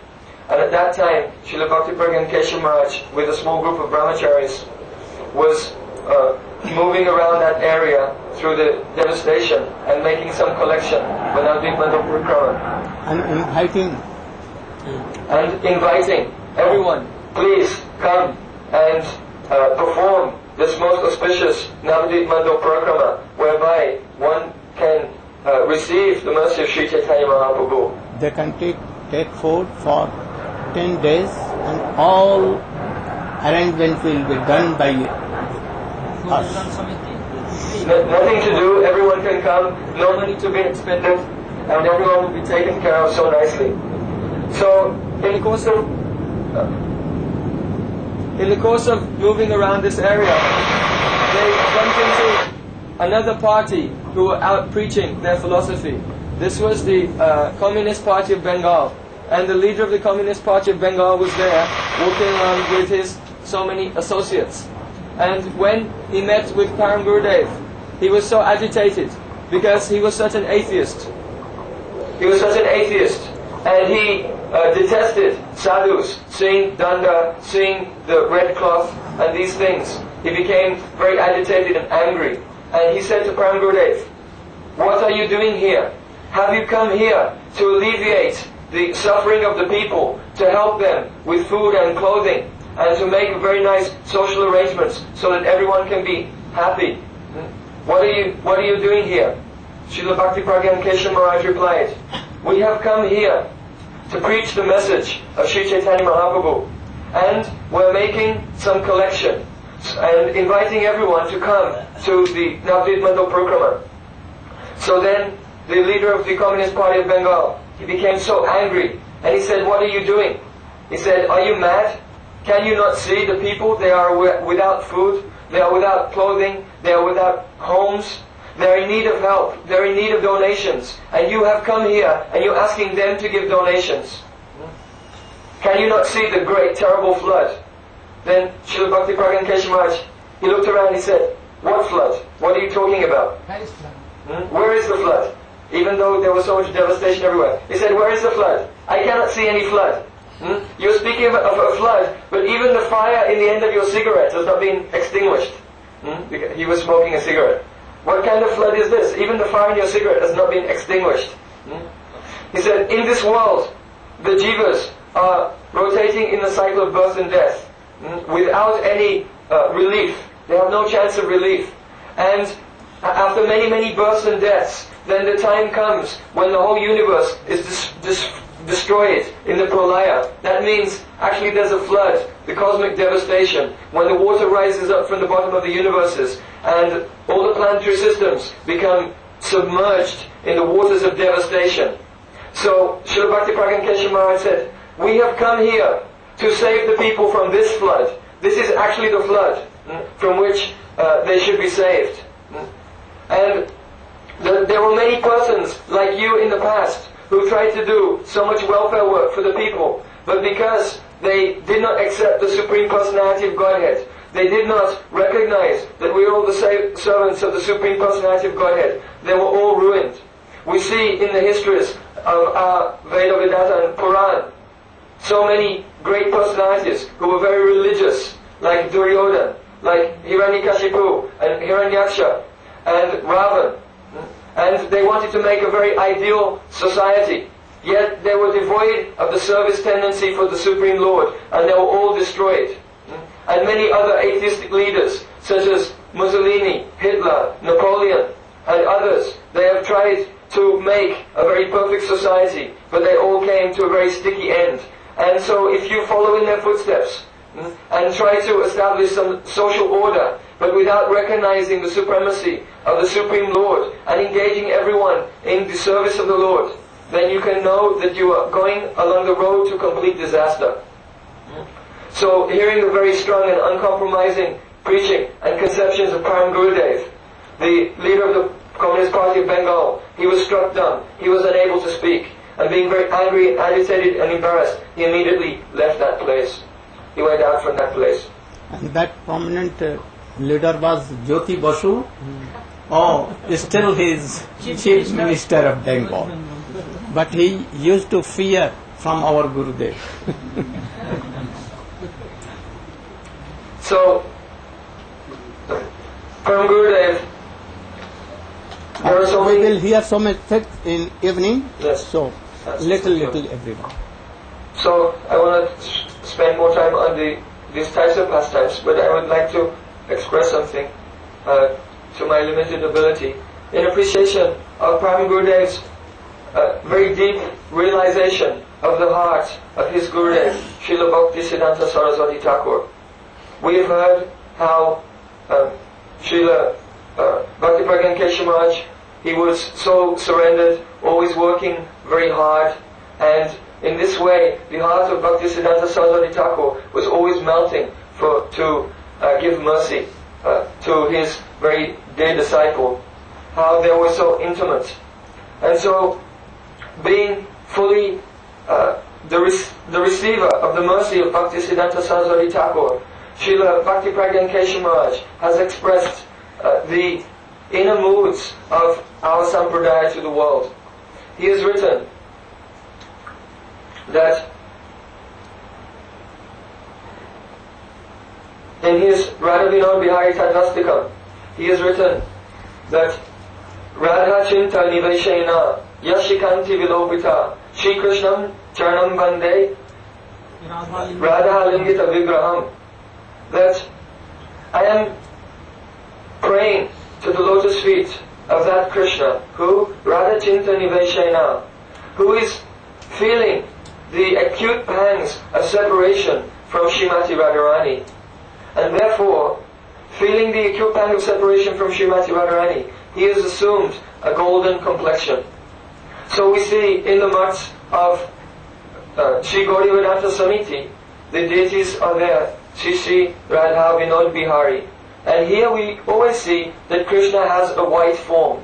[SPEAKER 7] And at that time, Srila Bhaktiprajnana Keshava, with a small group of brahmacharis, was moving around that area through the devastation and making some collection for Navadvip Mandal Parikrama. And inviting everyone, please come and perform this most auspicious Navadvip Mandal Parikrama, whereby one can receive the mercy of Sri Chaitanya Mahaprabhu.
[SPEAKER 1] They can take food for 10 days and all arrangements will be done by us.
[SPEAKER 7] Nothing to do, everyone can come, no money to be expended, and everyone will be taken care of so nicely. So, in the course of moving around this area, they bumped into another party who were out preaching their philosophy. This was the Communist Party of Bengal. And the leader of the Communist Party of Bengal was there, walking around with his so many associates. And when he met with Param Gurudev, he was so agitated because he was such an atheist. He was such an atheist, and he detested sadhus, seeing danda, seeing the red cloth, and these things. He became very agitated and angry. And he said to Param Gurudev, "What are you doing here? Have you come here to alleviate the suffering of the people, to help them with food and clothing, and to make very nice social arrangements so that everyone can be happy? What are you doing here?" Srila Bhaktiprajnana Keshava replied, "We have come here to preach the message of Sri Chaitanya Mahaprabhu, and we're making some collection and inviting everyone to come to the Navadvip Mandal Parikrama." So then the leader of the Communist Party of Bengal, he became so angry, and he said, "What are you doing?" He said, "Are you mad? Can you not see the people? They are without food, they are without clothing, they are without homes, they are in need of help, they are in need of donations, and you have come here and you're asking them to give donations. Can you not see the great, terrible flood?" Then Srila Bhaktiprajnana Keshava, he looked around and he said, "What flood? What are you talking about? Where is the flood?" Even though there was so much devastation everywhere. He said, "Where is the flood? I cannot see any flood. You're speaking of a flood, but even the fire in the end of your cigarette has not been extinguished." Because he was smoking a cigarette. "What kind of flood is this? Even the fire in your cigarette has not been extinguished." He said, "In this world, the jivas are rotating in the cycle of birth and death, without any relief. They have no chance of relief. And after many births and deaths, then the time comes when the whole universe is destroyed in the pralaya. That means actually there's a flood, the cosmic devastation, when the water rises up from the bottom of the universes and all the planetary systems become submerged in the waters of devastation." So Srila Bhaktiprajnana Keshava said, "We have come here to save the people from this flood. This is actually the flood from which they should be saved. And there were many persons like you in the past who tried to do so much welfare work for the people, but because they did not accept the Supreme Personality of Godhead, they did not recognize that we are all the servants of the Supreme Personality of Godhead, they were all ruined. We see in the histories of our Veda, Vedanta and Puran so many great personalities who were very religious, like Duryodhana, like Hiranyakashipu and Hiranyaksha and Ravan. and they wanted to make a very ideal society. Yet they were devoid of the service tendency for the Supreme Lord, and they were all destroyed. And many other atheistic leaders, such as Mussolini, Hitler, Napoleon, and others, they have tried to make a very perfect society, but they all came to a very sticky end. And so if you follow in their footsteps, and try to establish some social order, but without recognizing the supremacy of the Supreme Lord and engaging everyone in the service of the Lord, then you can know that you are going along the road to complete disaster. So hearing the very strong and uncompromising preaching and conceptions of Param Gurudev, the leader of the Communist Party of Bengal, he was struck dumb. He was unable to speak. And being very angry, agitated and embarrassed, he immediately left that place. He went out from that place.
[SPEAKER 1] And that prominent leader was Jyoti Basu. Oh, still he is Chief Minister of Bengal. But he used to fear from our Gurudev.
[SPEAKER 7] So, from Gurudev, there are so
[SPEAKER 1] we
[SPEAKER 7] many...
[SPEAKER 1] will hear so much text in evening.
[SPEAKER 7] Yes.
[SPEAKER 1] So, little everyone.
[SPEAKER 7] So, I want to spend more time on these types of pastimes, but I would like to express something to my limited ability in appreciation of Param Gurudev's very deep realization of the heart of his Gurudev, Srila Bhaktisiddhanta Saraswati Thakur. We have heard how Srila Bhaktiprajnana Keshava, he was so surrendered, always working very hard, and in this way the heart of Bhaktisiddhanta Saraswati Thakur was always melting to give mercy to his very dear disciple, how they were so intimate. And so, being fully the receiver of the mercy of Bhaktisiddhanta Saraswati Thakur, Srila Bhaktiprajnana Keshava has expressed the inner moods of our sampradaya to the world. He has written that in his Radha Vinod Bihari Tadvastikam, he has written that Radha Chinta Niveshena Yashikanti Vilopita Shri Krishnam Charanam Bande Radha Lingita Vigraham, that I am praying to the lotus feet of that Krishna who Radha Chinta Niveshena, who is feeling the acute pangs of separation from Srimati Radharani, and therefore, feeling the acute pang of separation from Srimati Radharani, he has assumed a golden complexion. So we see in the mats of Sri Gaudiya Vedanta Samiti, the deities are there, Sri Radha Vinod Bihari. And here we always see that Krishna has a white form.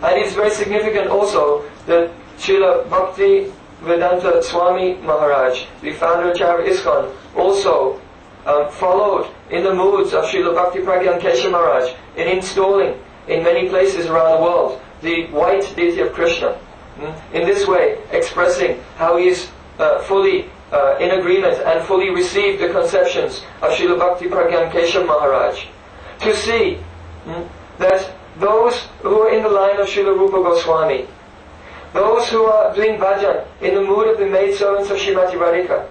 [SPEAKER 7] And it's very significant also that Srila Bhakti Vedanta Swami Maharaj, the founder of Charva ISKCON, also followed in the moods of Srila Bhaktiprajnana Keshava Maharaj in installing in many places around the world the white deity of Krishna. In this way, expressing how he is fully in agreement and fully received the conceptions of Srila Bhaktiprajnana Keshava Maharaj. To see that those who are in the line of Srila Rupa Goswami, those who are doing bhajan in the mood of the maidservants of Srimati Radhika,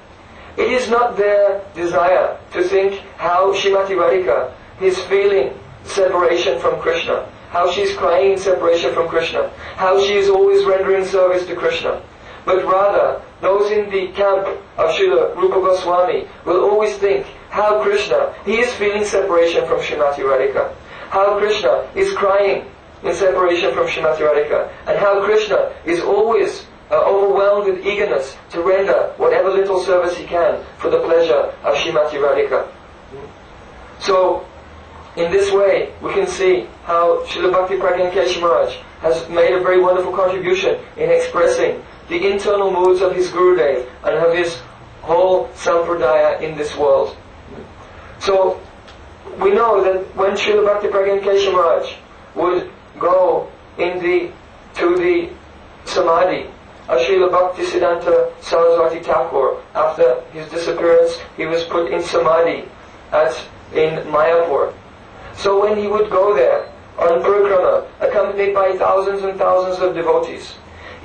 [SPEAKER 7] it is not their desire to think how Srimati Radhika is feeling separation from Krishna, how she is crying in separation from Krishna, how she is always rendering service to Krishna. But rather, those in the camp of Srila Rupa Goswami will always think how Krishna, he is feeling separation from Srimati Radhika, how Krishna is crying in separation from Srimati Radhika, and how Krishna is always overwhelmed with eagerness to render whatever little service he can for the pleasure of Srimati Radhika. So, in this way, we can see how Srila Bhaktiprajnana Keshava Maharaj has made a very wonderful contribution in expressing the internal moods of his Gurudev and of his whole sampradaya in this world. So, we know that when Srila Bhaktiprajnana Keshava Maharaj would go to the samadhi of Srila Bhaktisiddhanta Saraswati Thakur, after his disappearance, he was put in samadhi in Mayapur. So when he would go there, on parikrama, accompanied by thousands and thousands of devotees.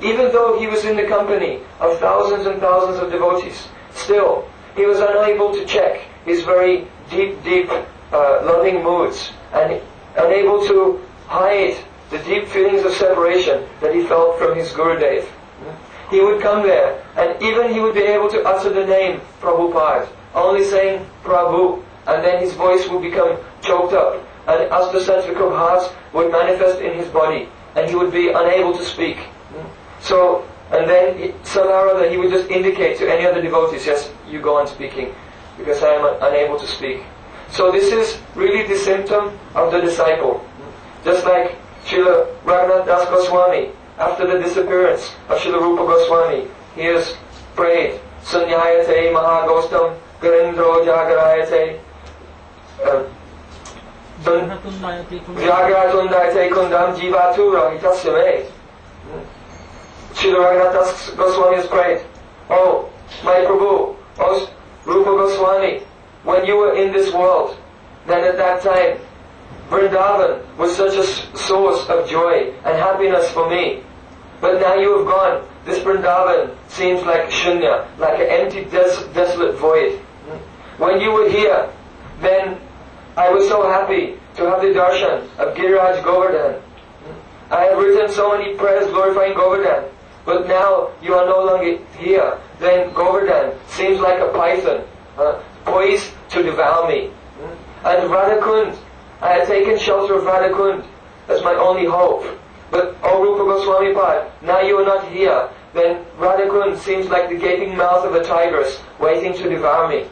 [SPEAKER 7] Even though he was in the company of thousands and thousands of devotees, still he was unable to check his very deep, loving moods, and unable to hide the deep feelings of separation that he felt from his Gurudev. He would come there, and even he would be able to utter the name Prabhupada, only saying Prabhu, and then his voice would become choked up, and Ashtasattvic bhavs would manifest in his body, and he would be unable to speak. So, and then somehow or other he would just indicate to any other devotees, yes, you go on speaking, because I am unable to speak. So this is really the symptom of the disciple. Just like Srila Raghunath Das Goswami, after the disappearance of Srila Rupa Goswami, he has prayed, Sunyayate Mahagostam Garindro Jagarayate Jagaratundayate Kundam Jivatura Hitasyame. Srila Raghunath Das Goswami has prayed, oh, my Prabhu, oh, Rupa Goswami, when you were in this world, then at that time, Vrindavan was such a source of joy and happiness for me. But now you have gone, this Vrindavan seems like shunya, like an empty, desolate void. When you were here, then I was so happy to have the darshan of Giriraj Govardhan. I have written so many prayers glorifying Govardhan. But now you are no longer here. Then Govardhan seems like a python, poised to devour me. And Radhakund, I had taken shelter of Radhakund as my only hope. But, O Rupa Goswami Pad, now you are not here. Then Radhakund seems like the gaping mouth of a tigress waiting to devour me.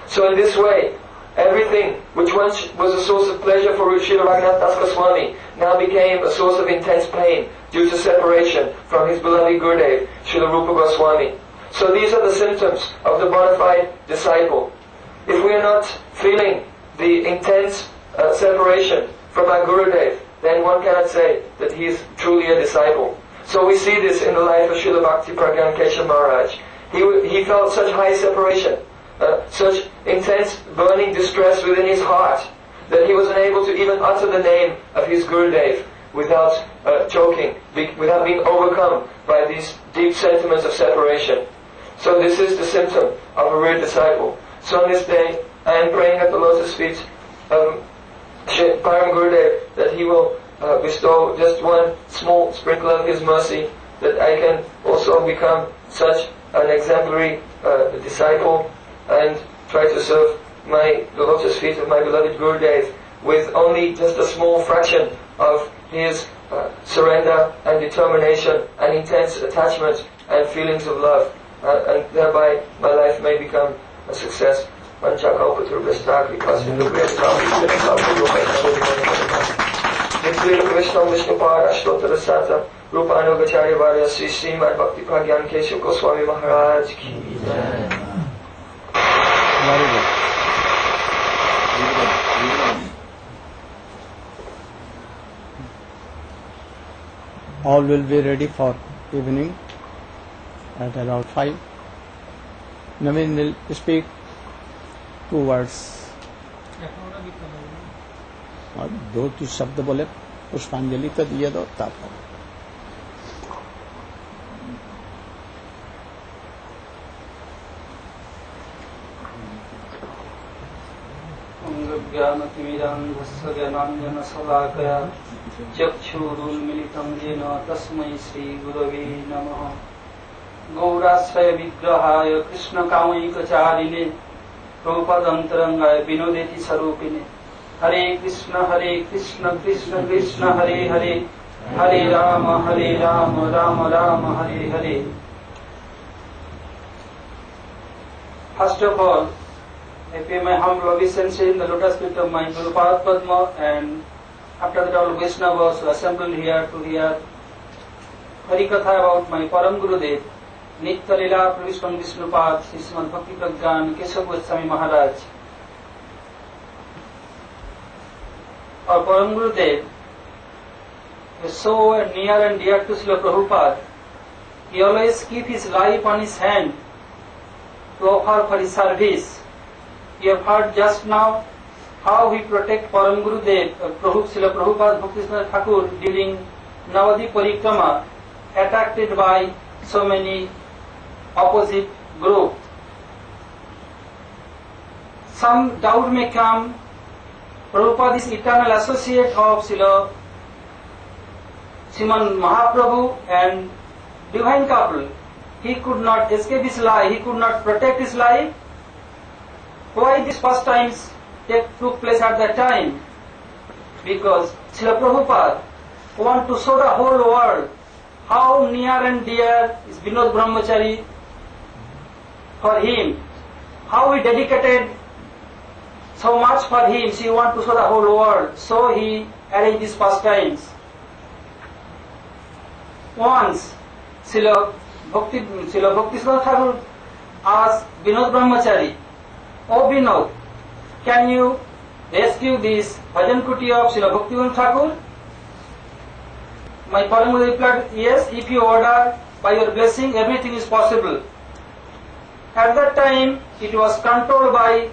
[SPEAKER 7] So in this way, everything which once was a source of pleasure for Srila Raghunath Das Goswami now became a source of intense pain due to separation from his beloved Gurudev, Srila Rupa Goswami. So these are the symptoms of the bona fide disciple. If we are not feeling the intense separation from our Gurudev, then one cannot say that he is truly a disciple. So we see this in the life of Srila Bhaktiprajnana Keshava Maharaj. He felt such high separation, such intense burning distress within his heart, that he was unable to even utter the name of his Gurudev without choking, without being overcome by these deep sentiments of separation. So this is the symptom of a real disciple. So on this day, I am praying at the lotus feet of Param Gurudev that he will bestow just one small sprinkle of his mercy, that I can also become such an exemplary disciple and try to serve the lotus feet of my beloved Gurudev with only just a small fraction of his surrender and determination and intense attachment and feelings of love, and thereby my life may become a success. Rupanugacharya Varya Sri Srimad Bhaktiprajnana Keshava Goswami Maharaj ki jai.
[SPEAKER 1] Very good. All will be ready for evening at about 5. Naveen will speak 2 words. और 2 शब्द बोले पुष्पांजलि तो दिए दो तब
[SPEAKER 8] ज्ञानतिमिरान्धस्य ज्ञानाञ्जनशलाकया चक्षुरुन्मिलितं येन तस्मै श्रीगुरवे नमः। गौराश्रय विग्रहाय कृष्णकामैकचारिणे प्रभुपदन्तरङ्गाय विनोदेति स्वरूपिणे। हरे कृष्ण कृष्ण कृष्ण हरे हरे, हरे Ram Ram Ram Hare Hare. First of all, I pay my humble obeisance in the lotus feet of my Guru Padma, and after that all Vaishnavas who assembled here to hear Harikatha about my Param Gurudev, Nitya Lila Pravishwan Vishnupad, Srimad Bhaktiprajnana Keshava Goswami Maharaj. Our Param Gurudev is so near and dear to Srila Prabhupada. He always keep his life on his hand to offer for his service. You have heard just now how he protect Param Gurudev, Srila Prabhupada Bhaktiprajnana Thakur during Navadip Parikrama, attracted by so many opposite groups. Some doubt may come, Prabhupada is eternal associate of Srila Sriman Mahaprabhu and divine couple. He could not escape his life, he could not protect his life. Why these pastimes took place at that time? Because Srila Prabhupada want to show the whole world how near and dear is Vinod Brahmachari for him, how he dedicated so much for him. She want to show the whole world, so he arranged these pastimes. Once Srila Bhaktiprajnana Thakur asked Vinod Brahmachari, "Oh Vinod, can you rescue this bhajan kuti of Srila Bhaktiprajnana Thakur?" My Param Gurudev replied, "Yes, if you order, by your blessing, everything is possible." At that time, it was controlled by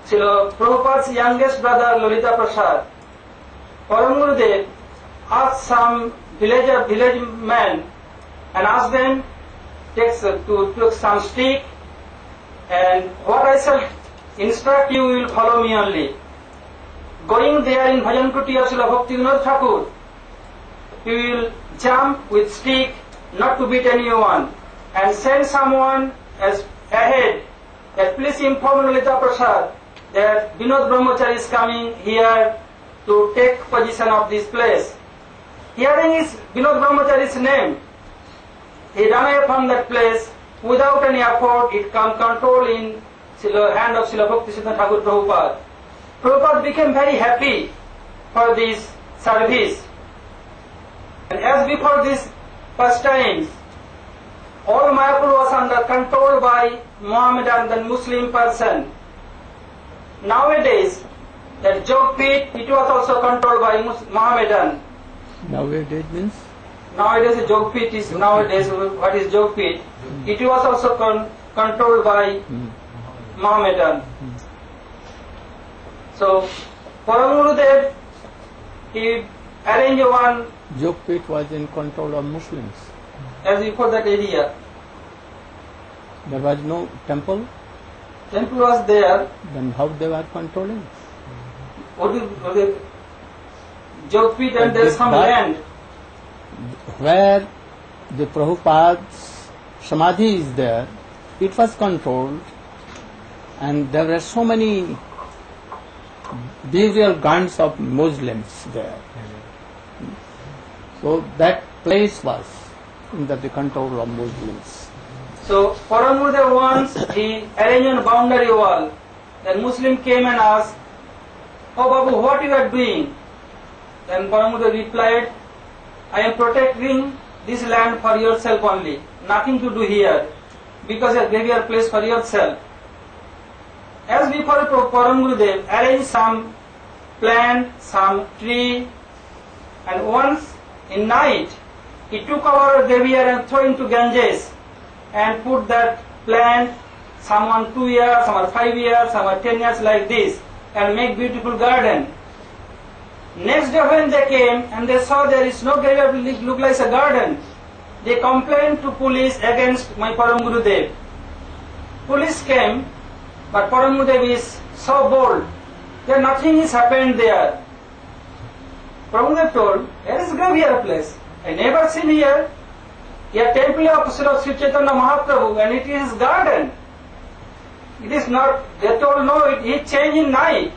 [SPEAKER 8] Srila Prabhupada's youngest brother, Lalita Prasad. Param Gurudev asked some village men and asked them to take some stick, and what I shall instruct you will follow me only. Going there in bhajan kuti of Srila Bhaktiprajnana Thakur, you will jump with stick, not to beat anyone, and send someone as ahead that please inform Lalita Prasad that Vinod Brahmachari is coming here to take possession of this place. Hearing his Vinod Brahmachari's name, he ran away from that place without any effort. It come control in the hand of Srila Bhaktiprajnana Thakur Prabhupada. Prabhupada became very happy for this service. And as before this pastimes, all Mayapur was under control by Mohammedan, the Muslim person. Nowadays, that Jogpit, it was also controlled by Mohammedan.
[SPEAKER 1] Nowadays means?
[SPEAKER 8] Nowadays, Jogpit is nowadays, what is Jogpit? It was also controlled by Mohammedan. So, Param Gurudev, he arranged one.
[SPEAKER 1] Jogpit was in control of Muslims.
[SPEAKER 8] As before that area.
[SPEAKER 1] There was no temple.
[SPEAKER 8] Temple was there.
[SPEAKER 1] Then how they were controlling?
[SPEAKER 8] Jogpit and there is some land.
[SPEAKER 1] Where the Prabhupada's Samadhi is there, it was controlled, and there were so many burial grounds of Muslims there. So that place was under the control of Muslims.
[SPEAKER 8] So Param Gurudev once he arranged a boundary wall. Then Muslim came and asked, "Oh Babu, what you are doing?" Then Param Gurudev replied, "I am protecting this land for yourself only. Nothing to do here, because a graveyard place for yourself." As before, Param Gurudev arranged some plant, some tree, and once in night he took our graveyard and threw into Ganges and put that plant, some on 2 years, some are 5 years, some are 10 years like this, and make beautiful garden. Next day when they came and they saw there is no graveyard, look like a garden, they complained to police against my Param Gurudev. Police came, but Param Gurudev is so bold that nothing is happened there. Param Gurudev told, "There is graveyard place. I never seen here. A temple of Sri Chaitanya Mahaprabhu, and it is garden. It is not." They told, "No, it changed in night."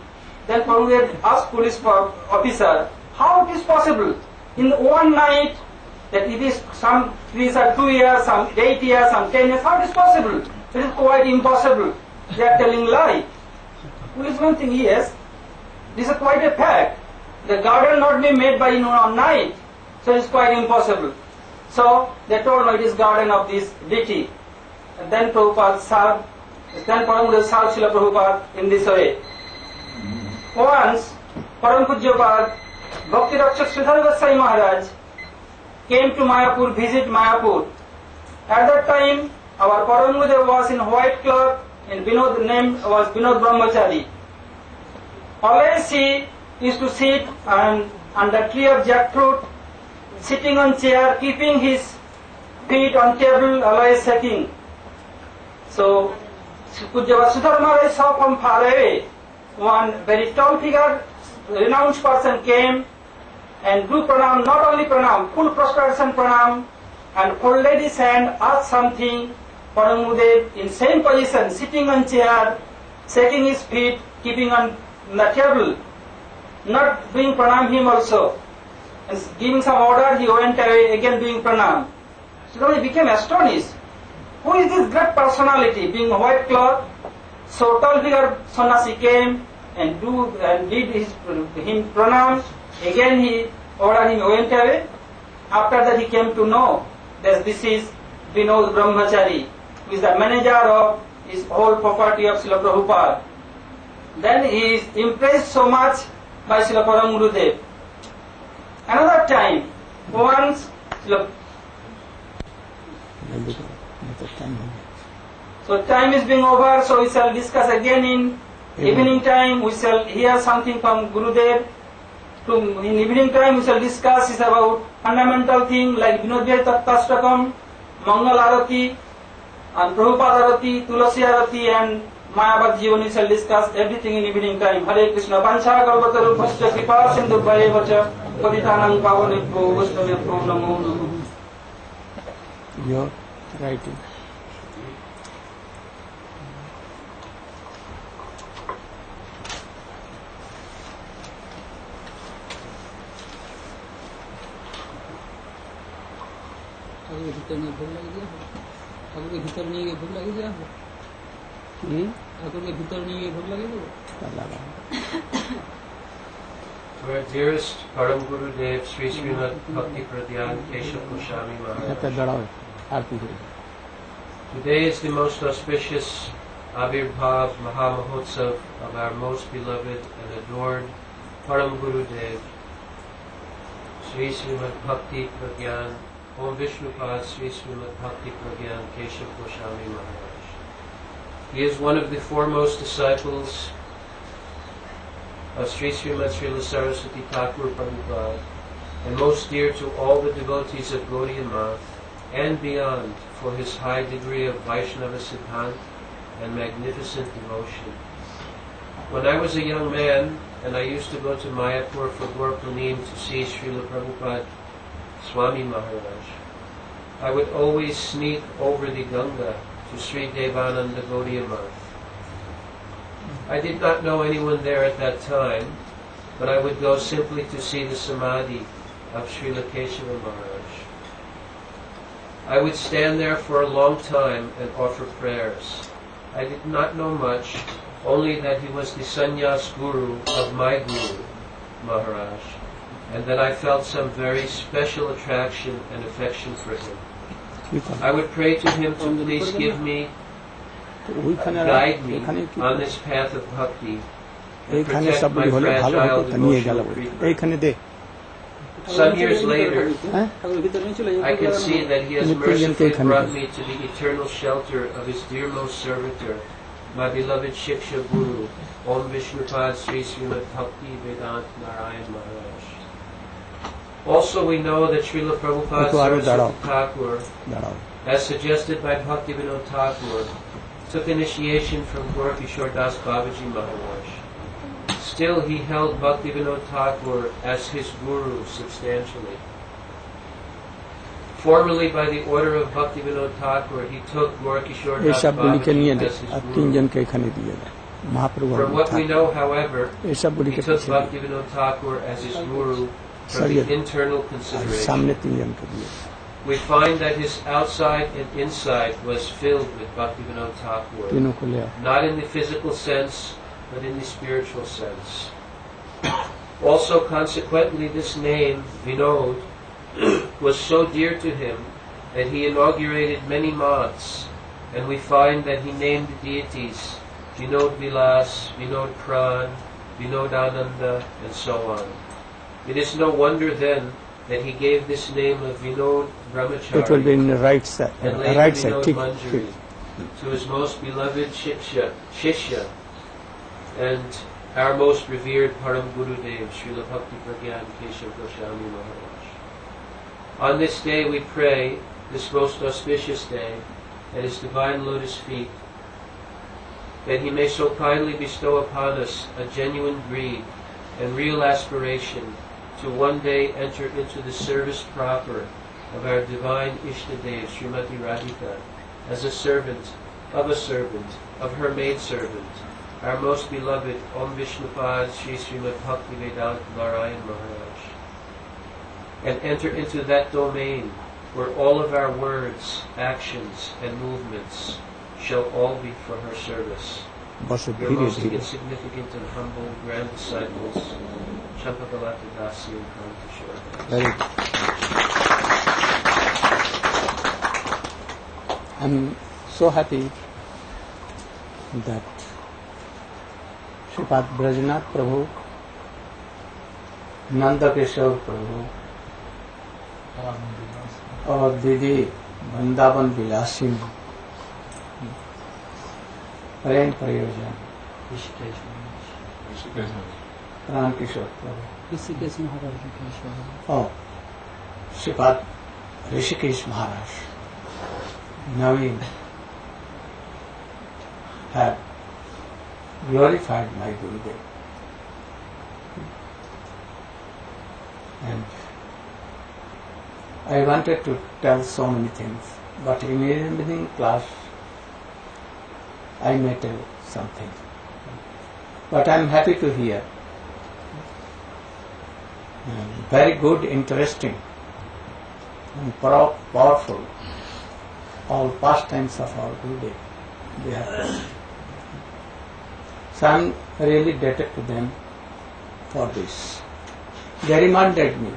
[SPEAKER 8] Then Param Gurudev asked police officer, "How it is possible in one night that it is some trees are 2 years, some 8 years, some 10 years? How it is possible? It is quite impossible. They are telling lie." Policeman think, "Yes, this is quite a fact. The garden not be made by on night, so it is quite impossible." So they told, "No, it is garden of this deity." And then Prabhupada served, then Param Gurudev served Srila Prabhupada in this way. Once, Param Pujyapad Bhakti Rakshak Sridhar Goswami Maharaj came to Mayapur, visit Mayapur. At that time, our Param Gurudev was in white cloth, and Vinod name was Vinod Brahmachari. always he used to sit under tree of jackfruit, sitting on chair, keeping his feet on table, always sitting. So Pujya Vasudhara Maharaj saw from far away one very tall figure, renounced person came and do pranam, not only pranam, full prostration pranam, and folded his hand, asked something. Param Gurudev in same position, sitting on chair, setting his feet, keeping on the table, not doing pranam him also. And giving some order, he went away, again doing pranam. So he became astonished. Who is this great personality, being white cloth? So tall figure Sannasi came and did him pranam. Again he ordered him, went away. After that he came to know that this is Vinod Brahmachari, who is the manager of his whole property of Srila Prabhupada. Then he is impressed so much by Srila Param Gurudev. Another time, once so time is being over, so we shall discuss again in evening time. We shall hear something from Gurudev. In evening time we shall discuss is about fundamental thing like Vinodvaya Tattastakam, Mangal Arati, and Prabhupada Arati, Tulasi Arati, and Mayavad Jivan. We shall discuss everything in evening time. Hare Krishna. Pancha Kalpataru Bhasya Kripa Sindhu Bhare Vacha Paditanang Pavanebho Vaishnavebho Namo Namo.
[SPEAKER 1] You're writing.
[SPEAKER 9] To our dearest Param Gurudev, Sri Srila Bhaktiprajnana Keshava Maharaj. Today is the most auspicious Avirbhav Mahamahotsav of our most beloved and adored Param Gurudev, Sri Srila Bhaktiprajnana Om Vishnupad Sri Srila Bhaktiprajnana Keshava Maharaj. He is one of the foremost disciples of Sri Srimad Srila Saraswati Thakur Prabhupada, and most dear to all the devotees of Gaudiya Math and beyond for his high degree of Vaishnava Siddhant and magnificent devotion. When I was a young man and I used to go to Mayapur for Gorpanim to see Srila Prabhupada Swami Maharaj, I would always sneak over the Ganga to Sri Devananda Gaudiya Math. I did not know anyone there at that time, but I would go simply to see the Samadhi of Srila Keshava Maharaj. I would stand there for a long time and offer prayers. I did not know much, only that he was the sannyas guru of my guru, Maharaj, and that I felt some very special attraction and affection for him. I would pray to him to please give me, guide me on this path of bhakti, and protect my fragile emotional creeper. Some years later, I can see that he has mercifully brought me to the eternal shelter of his dearmost servitor, my beloved Shiksha Guru, Om Vishnupad Sri Srimad Bhakti Vedant Narayan Maharaj. Also we know that Srila Prabhupada Saraswati Thakur, as suggested by Bhaktivinoda Thakur, took initiation from Gaura Das Babaji Maharaj. Still he held Bhaktivinoda Thakur as his guru substantially. Formally, by the order of Bhaktivinoda Thakur, he took Gaura Das Babaji as his guru. From what we know, however, he took Bhaktivinoda Thakur as his guru from the internal consideration. We find that his outside and inside was filled with Bhaktivinoda Thakur, not in the physical sense, but in the spiritual sense. Also, consequently, this name, Vinod, was so dear to him that he inaugurated many maths, and we find that he named the deities Vinod Vilas, Vinod Pran, Vinod Ananda, and so on. It is no wonder then that he gave this name of Vinod Brahmachari,
[SPEAKER 1] it will be in the right side,
[SPEAKER 9] and later
[SPEAKER 1] right
[SPEAKER 9] Vinod
[SPEAKER 1] side,
[SPEAKER 9] Manjari, to his most beloved Shishya, and our most revered Param Gurudev, Srila Bhaktiprajnana Keshava Goswami Maharaj. On this day we pray, this most auspicious day, at His divine lotus feet, that He may so kindly bestow upon us a genuine greed and real aspiration to one day enter into the service proper of our divine Ishtadev, Srimati Radhika, as a servant of her maidservant, our most beloved Om Vishnupad Sri Srimad Bhaktivedanta Narayan Maharaj, and enter into that domain where all of our words, actions, and movements shall all be for her service. Your most insignificant and humble grand disciples, Champakalata Dasi and Kantashwar.
[SPEAKER 1] Very good. I'm so happy that Sripad Brajnath Prabhu, Nanda Keshava Prabhu, और दीदी वृंदावन विलासिनी प्रेम प्रयोजन राम किशोर प्रभु और श्रीपाद ऋषिकेश महाराज Naveen have glorified my Gurudev. And I wanted to tell so many things, but in the evening class I may tell something. But I am happy to hear. Very good, interesting, and powerful. All pastimes of our Gurudev, they have done. So I am really indebted to them for this. They reminded me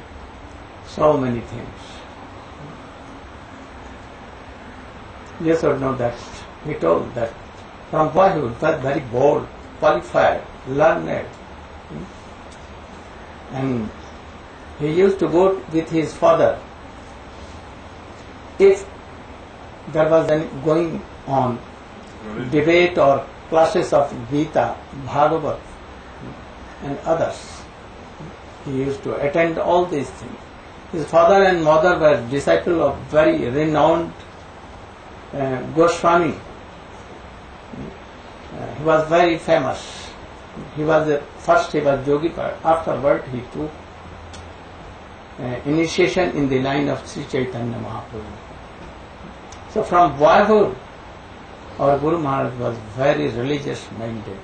[SPEAKER 1] so many things. You should know that he told that from boyhood was very bold, qualified, learned, and he used to go with his father. If there was any going on debate or classes of Gita, Bhagavad, and others, he used to attend all these things. His father and mother were disciples of very renowned Goswami. He was very famous. First he was Yogi, but afterward he took initiation in the line of Sri Chaitanya Mahaprabhu. So from boyhood, our Guru Maharaj was very religious minded.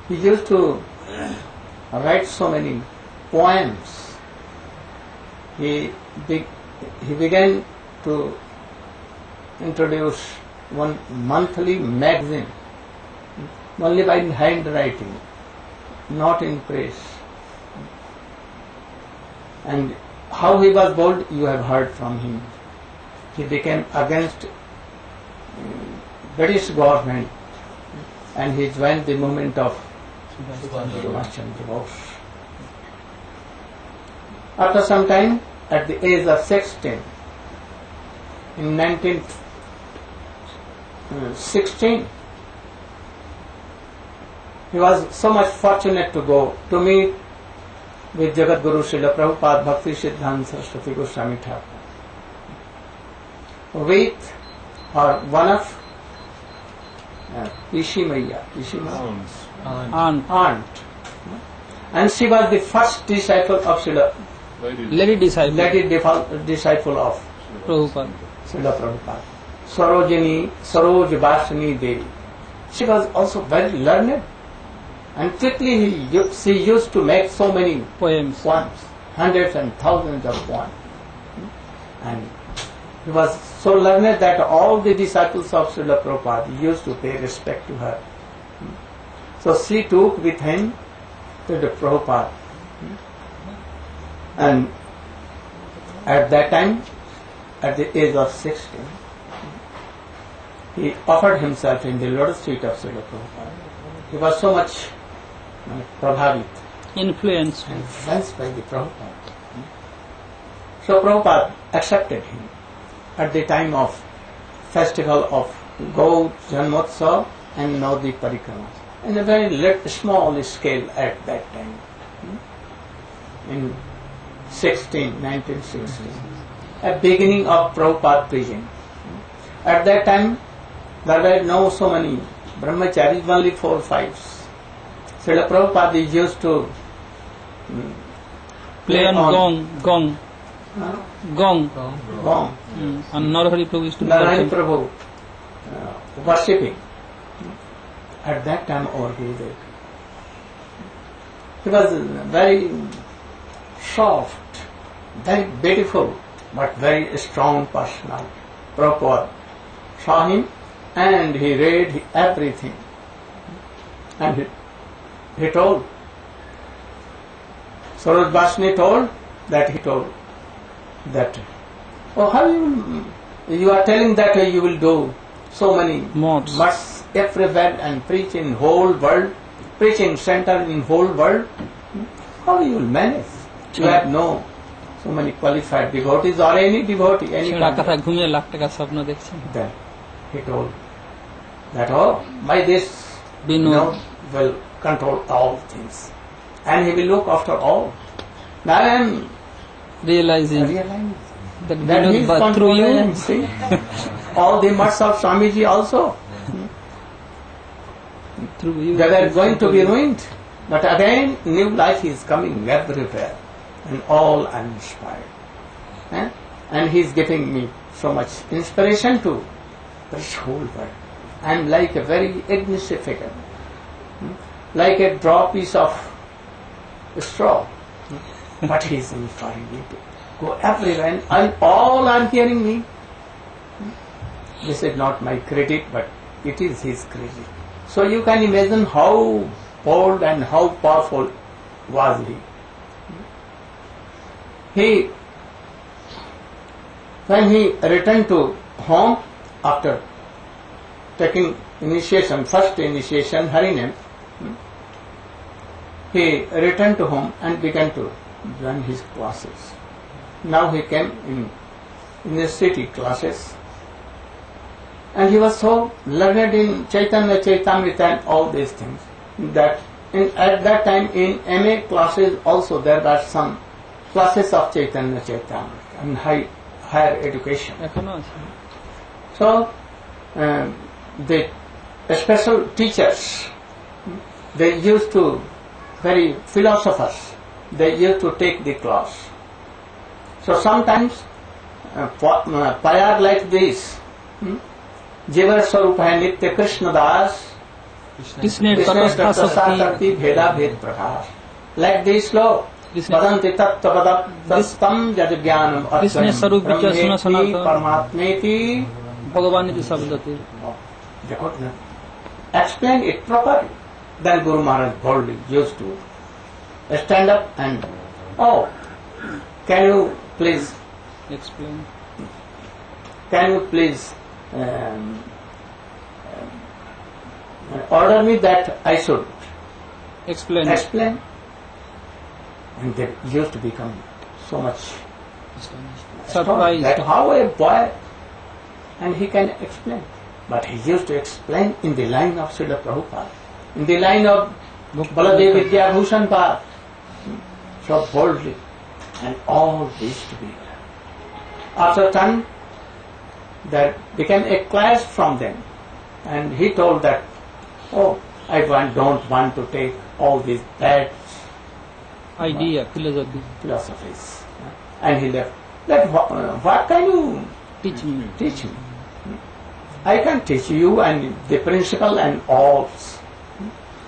[SPEAKER 1] He used to write so many poems. He began to introduce one monthly magazine, only by handwriting, not in press. And how he was bold, you have heard from him. He became against British government and he joined the movement of Subhash Chandra Bose. After some time, at the age of 16, in 1916, he was so much fortunate to go to meet with Jagat Guru Srila Prabhupada Bhakti Siddhanta Saraswati Goswami Thakur, with or one of Ishimaya, aunt, and she was the first disciple of Srila lady disciple of Srila Prabhupada, Saroj Vasani Devi. She was also very learned, and quickly she used to make so many poems, hundreds and thousands of poems. And he was so learned that all the disciples of Srila Prabhupada used to pay respect to her. So she took with him to the Prabhupada. And at that time, at the age of 16, he offered himself in the lotus feet of Srila Prabhupada. He was so much influenced by the Prabhupada. So Prabhupada accepted him at the time of festival of Gaur Janmotsav and Navadvip Parikrama. in a very small scale at that time, in 1916, a beginning of Prabhupada preaching. At that time, there were no so many brahmacharis, only 4 or 5. Srila Prabhupada used to
[SPEAKER 10] play on gong. Gong. And Narahari Prabhu used to
[SPEAKER 1] Narahari Prabhu worshipping. At that time, our Gurudev. He was very soft, very beautiful, but very strong personality. Prabhupada saw him and he read everything. And he told. Saroj Vasni told that, oh, how you are telling that you will do so many mosques everywhere and preach in whole world, preaching center in whole world. How you will manage? You have no so many qualified devotees or any devotee, any Then he told that, oh, by this Vinod will control all things and he will look after all. Now I am
[SPEAKER 10] realizing
[SPEAKER 1] that he is
[SPEAKER 10] through you.
[SPEAKER 1] And see, all the mutts of Swamiji also,
[SPEAKER 10] through you,
[SPEAKER 1] they were going to be ruined. But again, new life is coming everywhere and all are inspired. And he is giving me so much inspiration to this whole world. I am like a very insignificant, like a drop piece of straw. But he is inspiring me to go everywhere and all are hearing me. This is not my credit, but it is his credit. So you can imagine how bold and how powerful was he. When he returned to home after taking initiation, first initiation, Harinam, he returned to home and began to join his classes. Now he came in university classes and he was so learned in Chaitanya Chaitamrita and all these things that at that time in MA classes also there were some classes of Chaitanya Chaitamrita and higher education. So the special teachers, they used to, very philosophers, they used to take the class. So sometimes pyar like this, Jiva Swarup hai Nitya Krishna Das, Krishna Sakti Bheda Bhed Prakash. Like this law, Vadanti Tattva Vadastam Jad Jnanam Advaram Brahmeti Paramatmeti
[SPEAKER 10] Bhagavaniti Sabdati.
[SPEAKER 1] Explain it properly. Then Guru Maharaj boldly used to stand up and, oh, can you please
[SPEAKER 10] explain?
[SPEAKER 1] Can you please order me that I should
[SPEAKER 10] explain?
[SPEAKER 1] And they used to become so much
[SPEAKER 10] surprised
[SPEAKER 1] that how a boy and he can explain. But he used to explain in the line of Srila Prabhupada, in the line of Baladev Vidya Bhushan Pad, so boldly, and all this to be. After a time, there became a clash from them, and he told that, oh, I don't want to take all these bad philosophies. And he left. What can you
[SPEAKER 10] teach me?
[SPEAKER 1] I can teach you and the principle and all.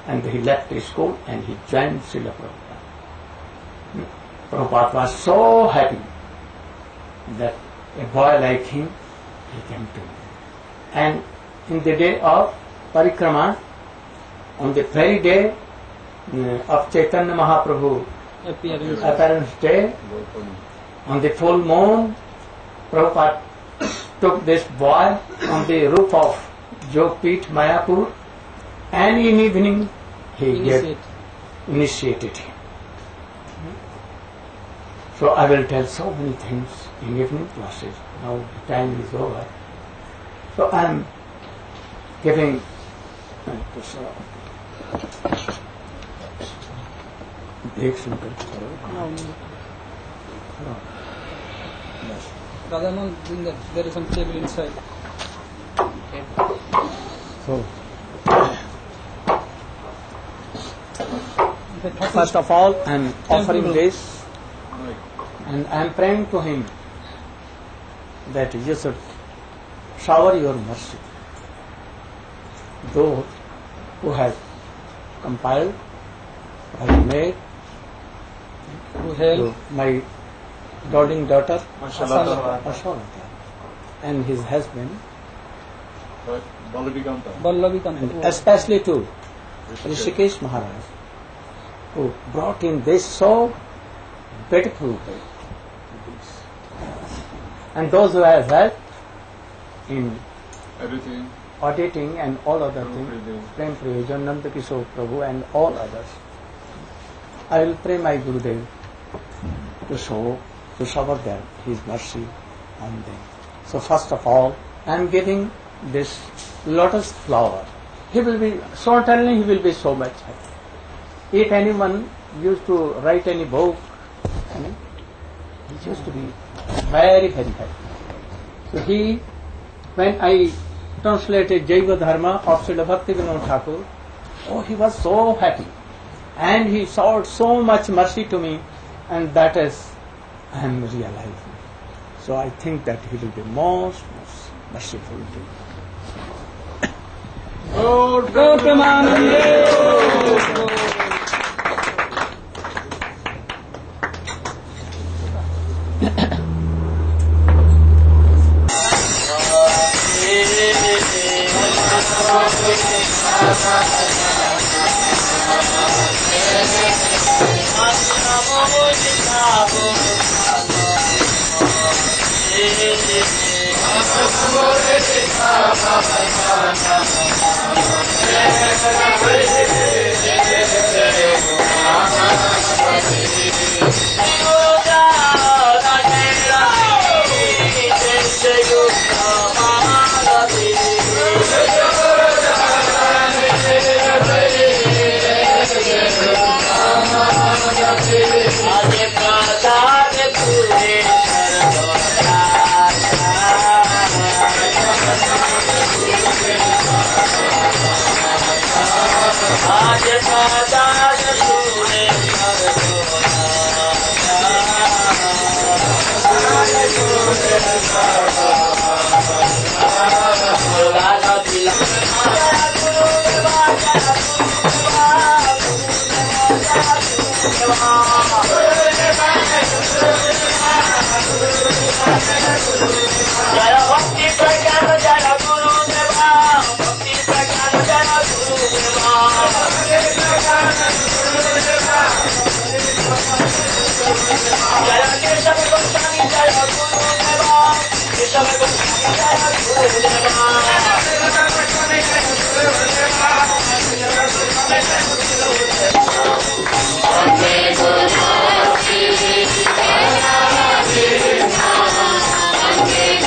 [SPEAKER 1] And he left the school and he joined Srila Prabhupada. Prabhupada was so happy that a boy like him, he came to him. And in the day of Parikrama, on the very day of Chaitanya Mahaprabhu appearance day, on the full moon, Prabhupada took this boy on the roof of Jogpit, Mayapur, and in evening he initiated him. So I will tell so many things in evening classes. Now the time is over. So I am giving break सुनकर करो।
[SPEAKER 10] Radhanand, there is some table inside.
[SPEAKER 1] So, first of all, I am offering this, and I am praying to him that you should shower your mercy. Those who have compiled, who have made,
[SPEAKER 10] Who help?
[SPEAKER 1] my darling daughter,
[SPEAKER 10] Ashalata.
[SPEAKER 1] Ashalata, and his husband,
[SPEAKER 10] Vallavi
[SPEAKER 1] and
[SPEAKER 10] Kanta.
[SPEAKER 1] especially to Rishikesh Maharaj, who brought in this so beautiful way. And those who have helped in
[SPEAKER 5] Everything.
[SPEAKER 1] auditing and all other things, Prem Prayojan, Nanda Kishore Prabhu and all others. I will pray my Gurudev to shower their, his mercy on them. So first of all, I am giving this lotus flower. He will be, certainly he will be so much happy. If anyone used to write any book, he used to be very, very happy. So he, when I translated Jaiva Dharma of Srila Bhaktiprajnana Thakur, oh, he was so happy. And he showed so much mercy to me, and that is, I am realizing. So I think that he will be most merciful to me.
[SPEAKER 10] Go Premanande.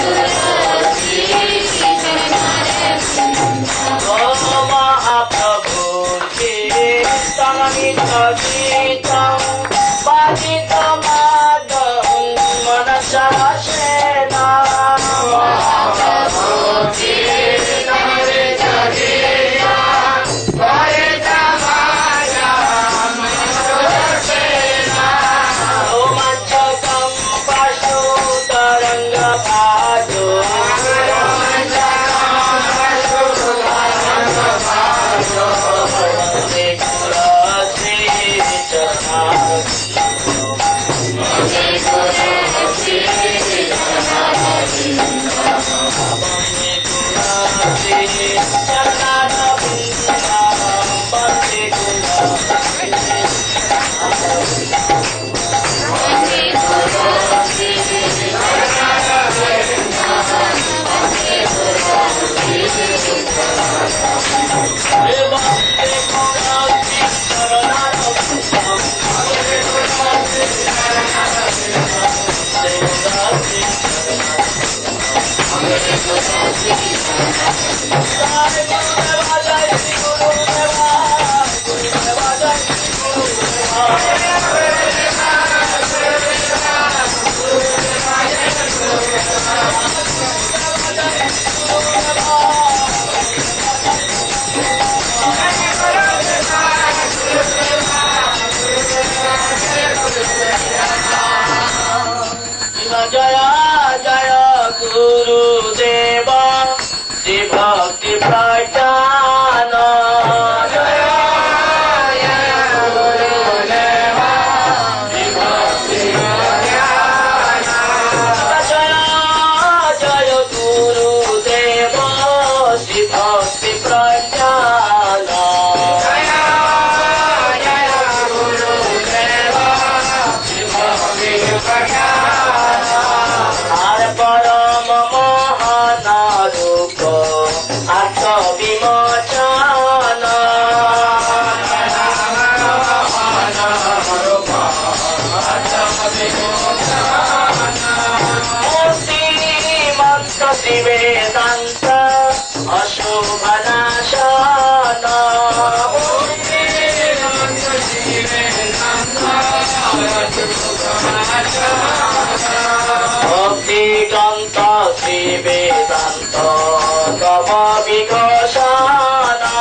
[SPEAKER 11] Good. Bhaktiprajnana Jaya Gurudeva Sri Bhaktiprajnana Har Param Mahanarupa Atha Vimochana Murti Manta Sri Vedanta Ashubhanashana Bhakti Ganta Sri Vedanta Tava Vighosana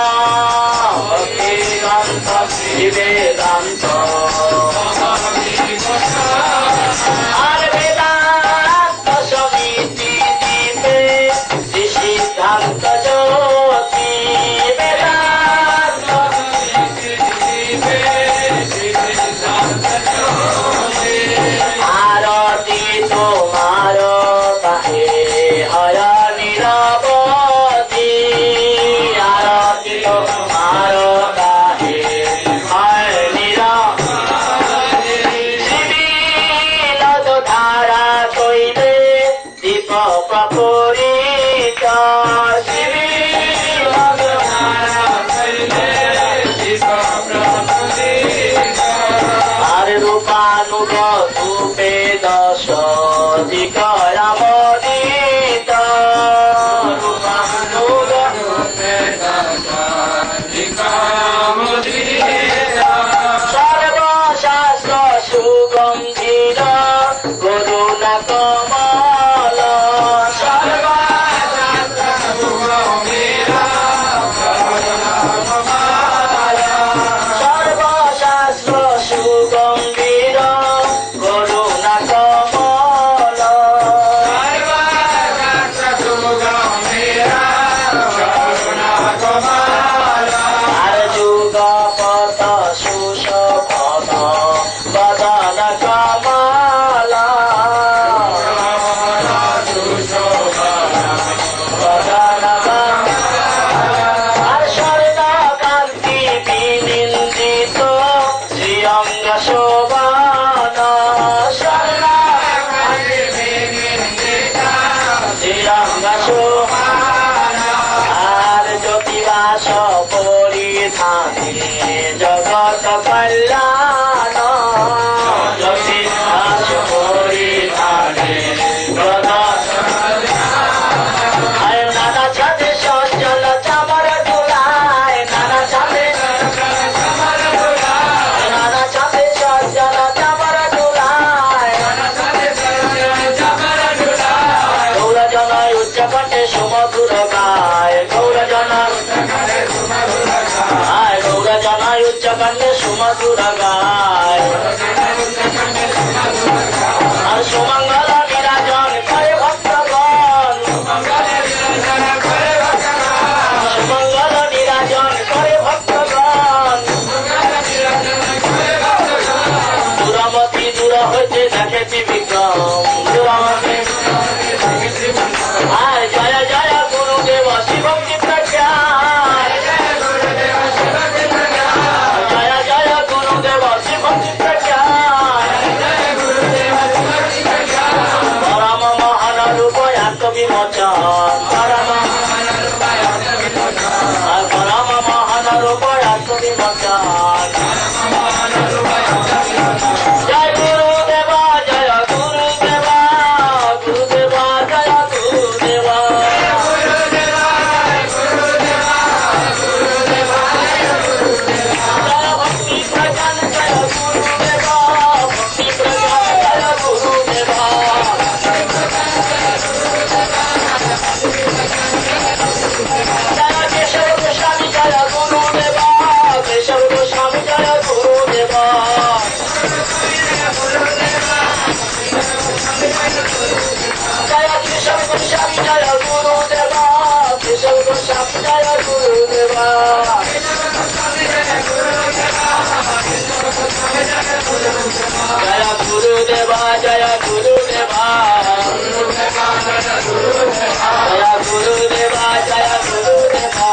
[SPEAKER 11] Bhakti Ganta Sri Vedanta Ar Vedanta Samiti Dipe Sri Siddhanta Jyoti Vedanta Arati Tomaro Tahe Hara Niravati Arati Tomaro Tahe Hara Niravati Srila Dhara Koile Dipa Papurita Srila Dhara Koile Dipa Papurita Are Rupanuga Rupe Dasa Dikaramodita Rupanuga Rupe Dasa Dikaramodita Sarva Shastra Sugandhira Guruna Kamala Sarva Shastra Sugandhira Guruna Kamala Sarva Shastra Sugandhira Guruna Kamala Sarva Shastra Sugandhira Guruna Kamala Arjuga Pata Sushabhata Vadana Kamala Vadana Kamala Arsharna Kanti Binindito Sriyanga Shobhana Sharna Kanti Binindita Sriyanga Shobhana Ar Jyotivasha Poridhani Jagat Kalyana Jyotivasha Poridhani Jagat Kalyana Nana Chate Shosjala Chamara Dulai Nana Chate Chamara Dulai Nana Chate Shosjala Chamara Dulai Nana Chate Shosjala Chamara Dulai Gaura Jana Uchchakante Sumadhura Gai Gaura Jana Gaura Jana Uchchakante Sumadhura Gai Ar Sumangala Virajan Kare Bhaktagan Sumangala Virajan Kare Bhaktagan Duramati Dura Hoite Dakheti Vikram Duramati Jaya Jaya Gurudeva Sri Bhaktiprajnana Jaya Jaya Gurudeva Sri Bhaktiprajnana Goswami Jaya Gurudeva. Jaya Gurudeva, Jaya Gurudeva. Jaya Gurudeva, Jaya Gurudeva.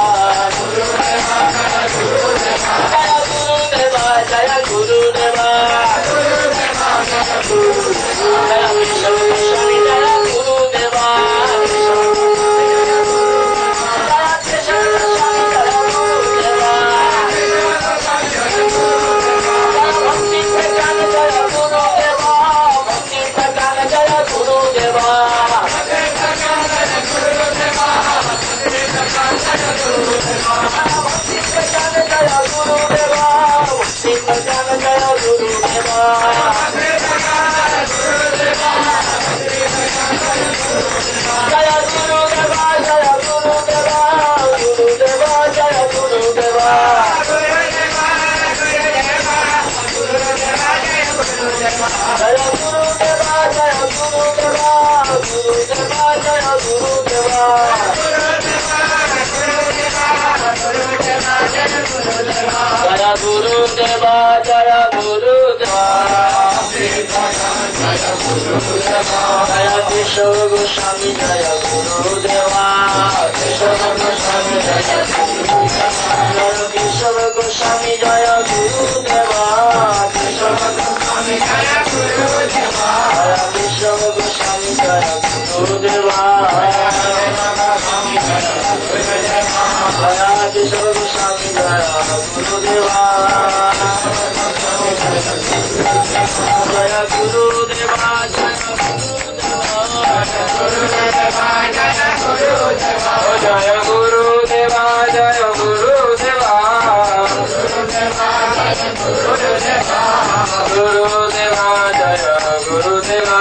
[SPEAKER 11] Jaya Gurudeva, Jaya Gurudeva. Jaya Krishna Goswami Jaya Gurudeva. Jaya Krishna Goswami Jaya Gurudeva. Bhakti-Prajnana Jaya Gurudeva. Bhakti-Prajnana Jaya Gurudeva. Bhakti-Prajnana Jaya Gurudeva. Bhakti-Prajnana Jaya Gurudeva. Bhakti-Prajnana Jaya Gurudeva. Jaya Gurudeva, Jaya Gurudeva, Gurudeva, Jaya Gurudeva. Jaya Gurudeva, Jaya Gurudeva, Gurudeva, Jaya Gurudeva. Jaya Gurudeva, Jaya Gurudeva. Jaya Krishna Goswami Jaya Gurudeva. Krishna Goswami Jaya Gurudeva. Jaya Krishna Goswami Jaya Gurudeva. Krishna Goswami Jaya Gurudeva. Jaya Krishna Goswami Jaya Gurudeva. Jaya Krishna Goswami Jaya Gurudeva. Jaya Gurudeva, Jaya Jaya Gurudeva, Jaya Gurudeva. Gurudeva, Jaya Gurudeva.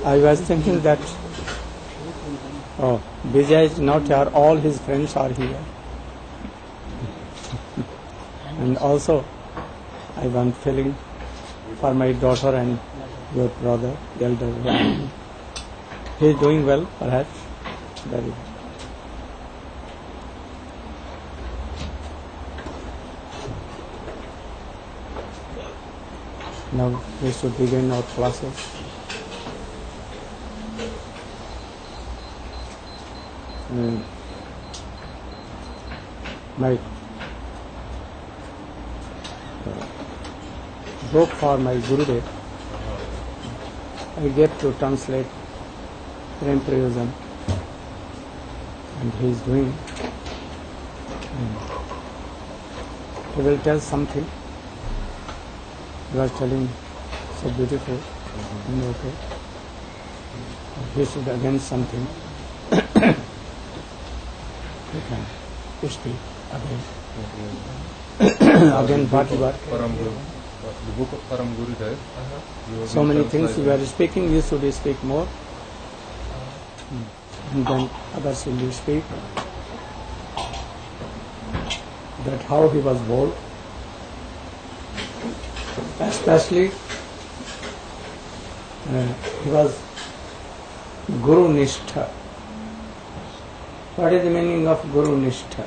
[SPEAKER 1] I was thinking that, Vijay is not here, all his friends are here. And also, I want feeling for my daughter and your brother, elder brother. He is doing well, perhaps. Very well. Now we should begin our classes. My book for my Gurudev, I get to translate Prem Prayojan, and he is doing. He will tell something. He was telling so beautiful. And okay. He should again something. We can speak again. Again, what?
[SPEAKER 12] The book of Param Gurudev.
[SPEAKER 1] So many things you are speaking, you should speak more. And then others will speak. That how he was born. Especially, he was Guru Nishtha. What is the meaning of Guru Nishtha?